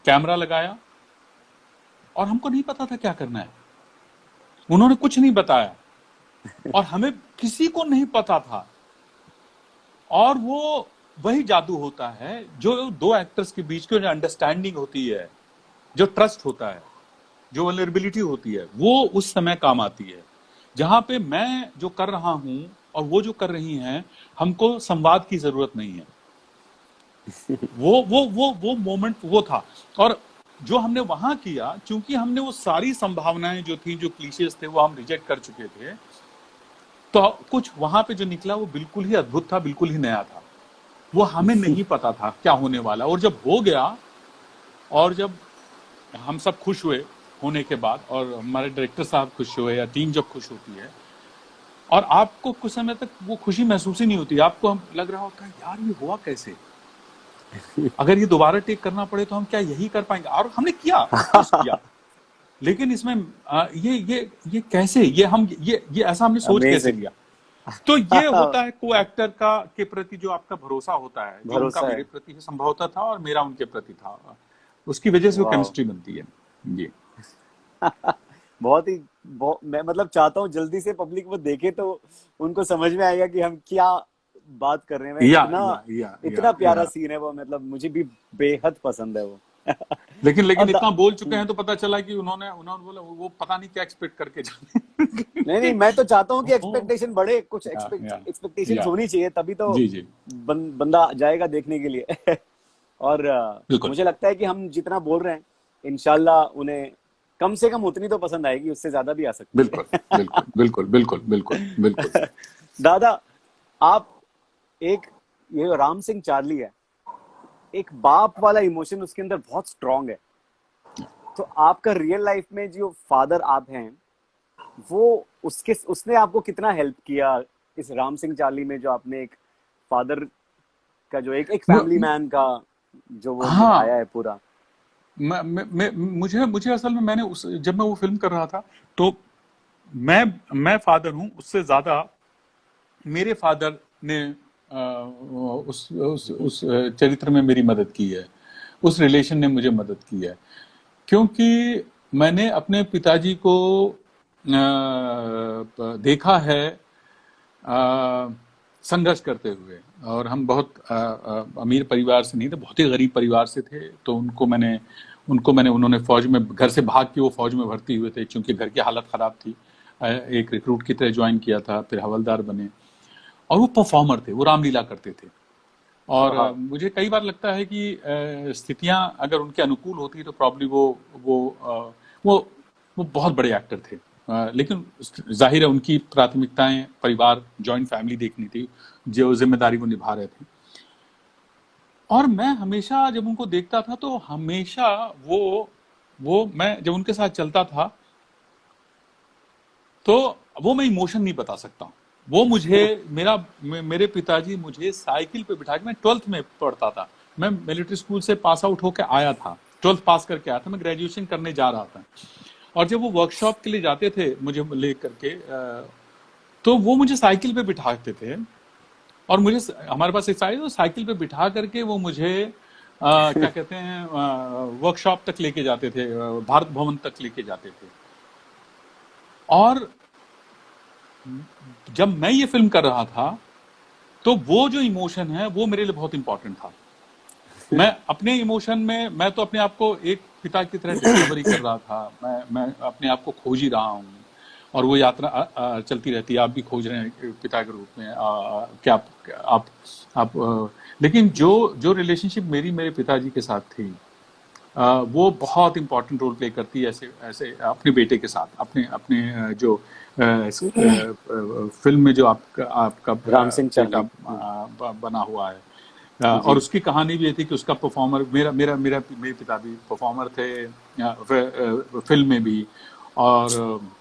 कैमरा लगाया, और हमको नहीं पता था क्या करना है। उन्होंने कुछ नहीं बताया, और हमें किसी को नहीं पता था। और वो वही जादू होता है जो दो एक्टर्स के बीच की जो अंडरस्टैंडिंग होती है, जो ट्रस्ट होता है, जो वल्नरेबिलिटी होती है, वो उस समय काम आती है। जहां पे मैं जो कर रहा हूं और वो जो कर रही हैं, हमको संवाद की जरूरत नहीं है। वो मोमेंट वो था। और जो हमने वहां किया, क्योंकि हमने वो सारी संभावनाएं जो थी, जो क्लीशेस थे, वो हम रिजेक्ट कर चुके थे, तो कुछ वहां पे जो निकला वो बिल्कुल ही अद्भुत था, बिल्कुल ही नया था। वो हमें नहीं पता था क्या होने वाला, और जब हो गया, और जब हम सब खुश हुए होने के बाद, और हमारे डायरेक्टर साहब खुश हुए, या टीम जब खुश होती है, और आपको कुछ समय तक वो खुशी महसूस ही नहीं होती, आपको लग रहा होता है यार ये हुआ कैसे, अगर ये दोबारा टेक करना पड़े तो हम क्या यही कर पाएंगे। और हमने किया, ऑफ कोर्स किया, लेकिन इसमें ये कैसे, ये ऐसा हमने सोच कैसे अमेजिंग। लिया। तो ये होता है को एक्टर का के प्रति जो आपका भरोसा होता है, जो उनका भरोसा मेरे है। प्रति है संभवतः था, और मेरा उनके प्रति था, उसकी वजह से वो वाह। केमिस्ट्री बनती है। जी। बहुत ही मैं मतलब चाहता हूँ जल्दी से पब्लिक वो देखे तो उनको समझ में आएगा कि हम क्या बात कर रहे हैं। या इतना या या इतना प्यारा या सीन है वो, मतलब मुझे भी बेहद पसंद है वो। लेकिन और इतना बोल चुके हैं तो पता चला कि उन्होंने उन्होंने बोला वो पता नहीं क्या एक्सपेक्ट करके जाने। नहीं नहीं, मैं तो चाहता हूँ कि ओ, एक्सपेक्टेशन बढ़े, कुछ या एक्सपेक्टेशंस या होनी चाहिए, तभी तो जी जी, बंदा जाएगा देखने के लिए। और बिल्कुल मुझे लगता है कि हम जितना बोल रहे हैं, इंशाल्लाह उन्हें कम से कम उतनी तो पसंद आएगी, उससे ज्यादा भी आ सकती बिल्कुल है। बिल्कुल बिल्कुल बिल्कुल बिल्कुल बिल्कुल। दादा, आप एक, ये राम सिंह चार्ली है, एक बाप वाला इमोशन उसके अंदर बहुत स्ट्रांग है। तो आपका रियल लाइफ में जो फादर आप हैं, वो उसने आपको कितना हेल्प किया इस राम सिंह चार्ली में, जो आपने एक फादर का, जो एक एक फैमिली म- मैन का जो वो निभाया हाँ, है पूरा। मुझे मुझे असल में मैंने जब मैं वो फिल्म कर रहा था, तो मैं मैं फादर हूँ, उससे ज्यादा मेरे फादर ने उस चरित्र में मेरी मदद की है, उस रिलेशन ने मुझे मदद की है। क्योंकि मैंने अपने पिताजी को देखा है संघर्ष करते हुए। और हम बहुत अमीर परिवार से नहीं थे, बहुत ही गरीब परिवार से थे। तो उन्होंने फौज में, घर से भाग के वो फौज में भर्ती हुए थे, क्योंकि घर की हालत खराब थी। एक रिक्रूट की तरह ज्वाइन किया था, फिर हवलदार बने। और वो परफॉर्मर थे, वो रामलीला करते थे। और वाह। मुझे कई बार लगता है कि स्थितियां अगर उनके अनुकूल होती तो प्रॉब्ली वो अ, वो वो बहुत बड़े एक्टर थे। लेकिन जाहिर है उनकी प्राथमिकताएं परिवार, जॉइंट फैमिली देखनी थी, जो जिम्मेदारी वो निभा रहे थे। और मैं हमेशा जब उनको देखता था, तो हमेशा वो मैं जब उनके साथ चलता था, तो वो मैं इमोशन नहीं बता सकता। वो मुझे मेरे पिताजी मुझे साइकिल पे बिठा के, मैं 12th में पढ़ता था, मैं मिलिट्री स्कूल से पास आउट होकर आया था, 12th पास करके आया था, मैं ग्रेजुएशन करने जा रहा था। और जब वो वर्कशॉप के लिए जाते थे मुझे ले करके, तो वो मुझे साइकिल पे बिठाते थे। और मुझे, हमारे पास एक साइकिल, तो साइकिल पे बिठा करके वो मुझे क्या कहते हैं, वर्कशॉप तक लेके जाते थे, भारत भवन तक लेके जाते थे। और जब मैं ये फिल्म कर रहा था तो वो जो इमोशन है वो मेरे लिए बहुत इंपॉर्टेंट था। मैं अपने इमोशन में, मैं तो अपने आप को एक पिता की तरह डिस्कवरी कर रहा था। मैं अपने आप को खोज ही रहा हूँ, और वो यात्रा चलती रहती है। आप भी खोज रहे हैं पिता के रूप में। क्या आप लेकिन जो जो रिलेशनशिप मेरी मेरे पिताजी के साथ थी, वो बहुत इंपॉर्टेंट रोल प्ले करती है। ऐसे ऐसे अपने बेटे के साथ, अपने अपने जो फिल्म में जो आपका आपका राम सिंह बेटा चाली। बना हुआ है। और जी। उसकी कहानी भी ये थी कि उसका परफॉर्मर, मेरा मेरा मेरा मेरे पिता भी परफॉर्मर थे फिल्म में भी। और मेरा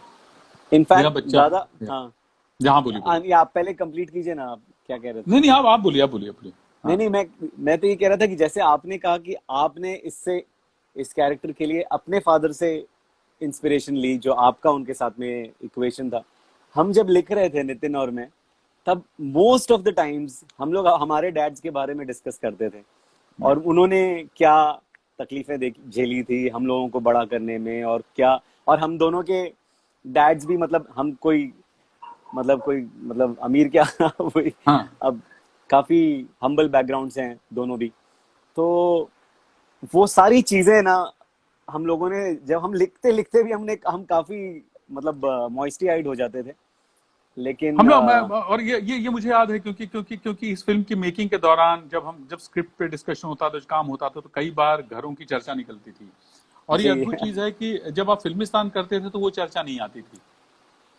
इनफैक्ट बच्चा, दादा, हाँ, जहाँ बोलिए बोलिए। ये आप पहले कंप्लीट कीजिए ना, आप क्या कह रहे थे? नहीं नहीं, आप बोलिए, आप बोलिए, आप बोलिए। नहीं हाँ नहीं, मैं तो ये कह रहा था कि जैसे आपने कहा कि आपने इससे, इस कैरेक्टर के लिए अपने फादर से इंस्पिरेशन ली, जो आपका उनके साथ में इक्वेशन था। हम जब लिख रहे थे नितिन और मैं, तब मोस्ट ऑफ द टाइम्स हम लोग हमारे डैड्स के बारे में डिस्कस करते थे, और उन्होंने क्या तकलीफें झेली थी हम लोगों को बड़ा करने में, और क्या, और हम दोनों के डैड्स भी, मतलब हम कोई, मतलब अमीर क्या वही, हाँ। अब काफी हम्बल बैकग्राउंड से हैं दोनों भी। तो वो सारी चीजें ना, हम लोगों ने, जब हम लिखते लिखते भी हम काफी, मतलब मॉइस्टी आइड हो जाते थे। लेकिन हम लोग और ये मुझे याद है, क्योंकि क्योंकि क्योंकि इस फिल्म की मेकिंग के दौरान जब स्क्रिप्ट पे डिस्कशन होता था, काम होता था, तो कई बार घरों की चर्चा निकलती थी। और ये जी अद्भुत चीज है कि जब आप फिल्मिस्तान करते थे तो वो चर्चा नहीं आती थी,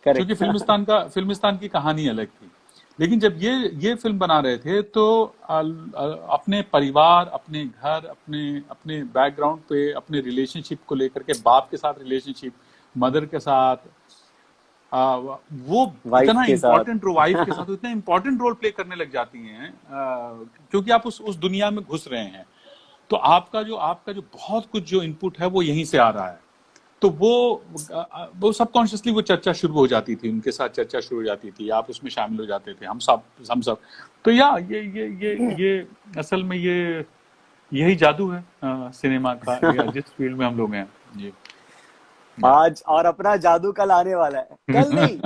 क्योंकि करेक्ट। फिल्मिस्तान की कहानी अलग थी। लेकिन जब ये फिल्म बना रहे थे तो अपने परिवार, अपने घर, अपने अपने बैकग्राउंड पे, अपने रिलेशनशिप को लेकर के, बाप के साथ रिलेशनशिप, मदर के साथ, वो वाइफ इतना के साथ। इम्पोर्टेंट, वाइफ के साथ इतना इम्पोर्टेंट रोल प्ले करने लग जाती हैं, क्योंकि आप उस दुनिया में घुस रहे हैं। तो आपका जो बहुत कुछ जो इनपुट है वो यहीं से आ रहा है। तो वो सबकॉन्शियसली वो चर्चा शुरू हो जाती थी, उनके साथ चर्चा शुरू हो जाती थी, आप उसमें शामिल हो जाते थे, हम सब। तो ये असल में यही जादू है सिनेमा का, या जिस फील्ड में हम लोग हैं। जी। आज और अपना जादू कल आने वाला है, कल नहीं,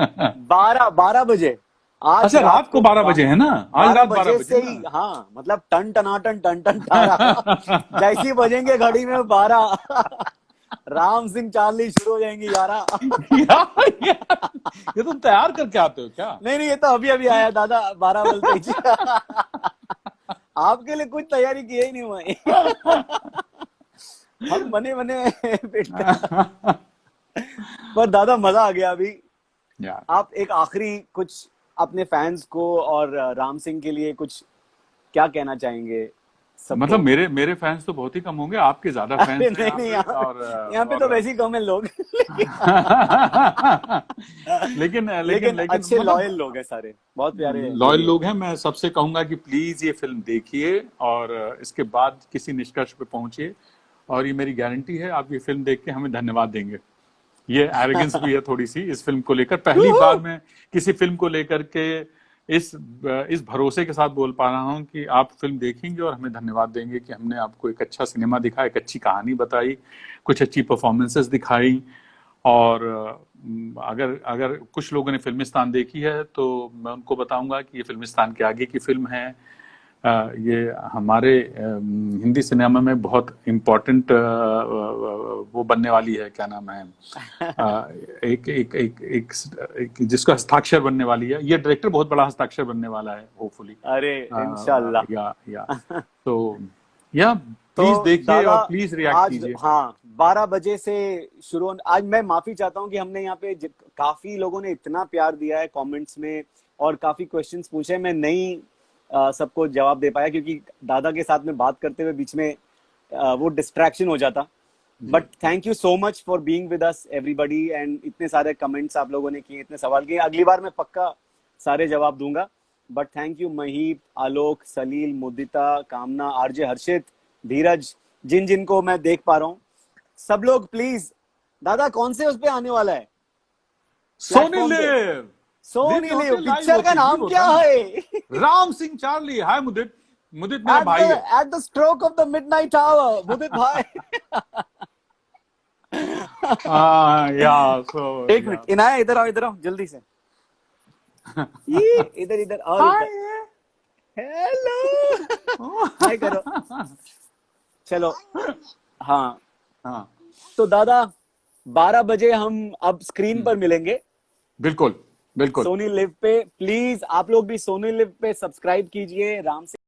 12 बजे। आज अच्छा, रात रात को को 12 बजे है ना? आज बारह रात बारह बजे बजे से ना? ही, हाँ, मतलब टन टनाटन टन टन तारा जैसी बजेंगे घड़ी में 12, राम सिंह चार्ली शुरू हो जाएंगी 11। यार, ये तुम तैयार करके आते हो क्या? नहीं नहीं, ये तो अभी अभी आया दादा, 12 बोलते ही आपके लिए कुछ तैयारी की ही नहीं हुआ। हम बने बने फिट। पर दादा मजा आ गया अभी। यार, आप एक आखिरी कुछ अपने फैंस को और राम सिंह के लिए कुछ क्या कहना चाहेंगे मतलब सबको? मेरे मेरे फैंस तो बहुत ही कम होंगे, आपके ज्यादा अरे फैंस हैं नहीं यहाँ नहीं, पे। यहाँ पे तो वैसे ही कम है लोग। लेकिन लेकिन लेकिन लेकिन अच्छे मतलब लॉयल लोग हैं, सारे बहुत प्यारे हैं जो लॉयल भी है। लोग हैं। मैं सबसे कहूंगा कि प्लीज ये फिल्म देखिए, और इसके बाद किसी निष्कर्ष पे पहुंचिए। और ये मेरी गारंटी है, आप ये फिल्म देख के हमें धन्यवाद देंगे। ये एरोगेंस भी है थोड़ी सी इस फिल्म को लेकर। पहली बार मैं किसी फिल्म को लेकर के इस भरोसे के साथ बोल पा रहा हूँ कि आप फिल्म देखेंगे और हमें धन्यवाद देंगे कि हमने आपको एक अच्छा सिनेमा दिखाया, एक अच्छी कहानी बताई, कुछ अच्छी परफॉर्मेंसेस दिखाई। और अगर अगर कुछ लोगों ने फिल्मिस्तान देखी है तो मैं उनको बताऊंगा कि ये फिल्मिस्तान के आगे की फिल्म है। ये हमारे हिंदी सिनेमा में बहुत इम्पोर्टेंट वो बनने वाली है, क्या नाम है, एक एक एक एक, एक जिसका हस्ताक्षर बनने वाली है। ये डायरेक्टर बहुत बड़ा हस्ताक्षर बनने वाला है, होपफुली। अरे इंशाल्लाह। या तो या तो प्लीज देखिए दादा, और प्लीज रिएक्ट आज, कीजिए। हाँ, 12 बजे से शुरू आज मैं माफी चाहता हूँ कि हमने यहाँ पे काफी लोगों ने इतना प्यार दिया है कमेंट्स में, और काफी क्वेश्चंस पूछे। मैं नहीं सबको जवाब दे पाया, क्योंकि दादा के साथ में बात करते हुए बीच में वो डिस्ट्रैक्शन हो जाता। जी। But thank you so much for being with us everybody, and इतने सारे कमेंट्स आप लोगों ने किए, इतने सवाल किए। अगली बार मैं पक्का सारे जवाब दूंगा। बट थैंक यू महीप, आलोक, सलील, मुदिता, कामना, आरजे हर्षित, धीरज, जिन जिन को मैं देख पा रहा हूँ, सब लोग प्लीज। दादा कौन से उस पे आने वाला है सोनी प्लेटफॉर्म पे? लिव सोनी दिन लिव होते लाइव पिक्चर का होती, ठीक नाम होता क्या ना। है? राम सिंह चार्ली। हाय मुदित, मुदित मेरा एट भाई द है। At the stroke of the midnight hour, Mudit भाई। या सो एक या मिनट, इनाया इधर आओ, इधर आओ जल्दी से। ये इधर इधर और हाय। इधर हेलो हाय करो। चलो हाँ, हाँ, तो दादा 12 बजे हम अब स्क्रीन पर मिलेंगे बिल्कुल बिल्कुल। सोनी लिव पे। प्लीज आप लोग भी सोनी लिव पे सब्सक्राइब कीजिए। राम से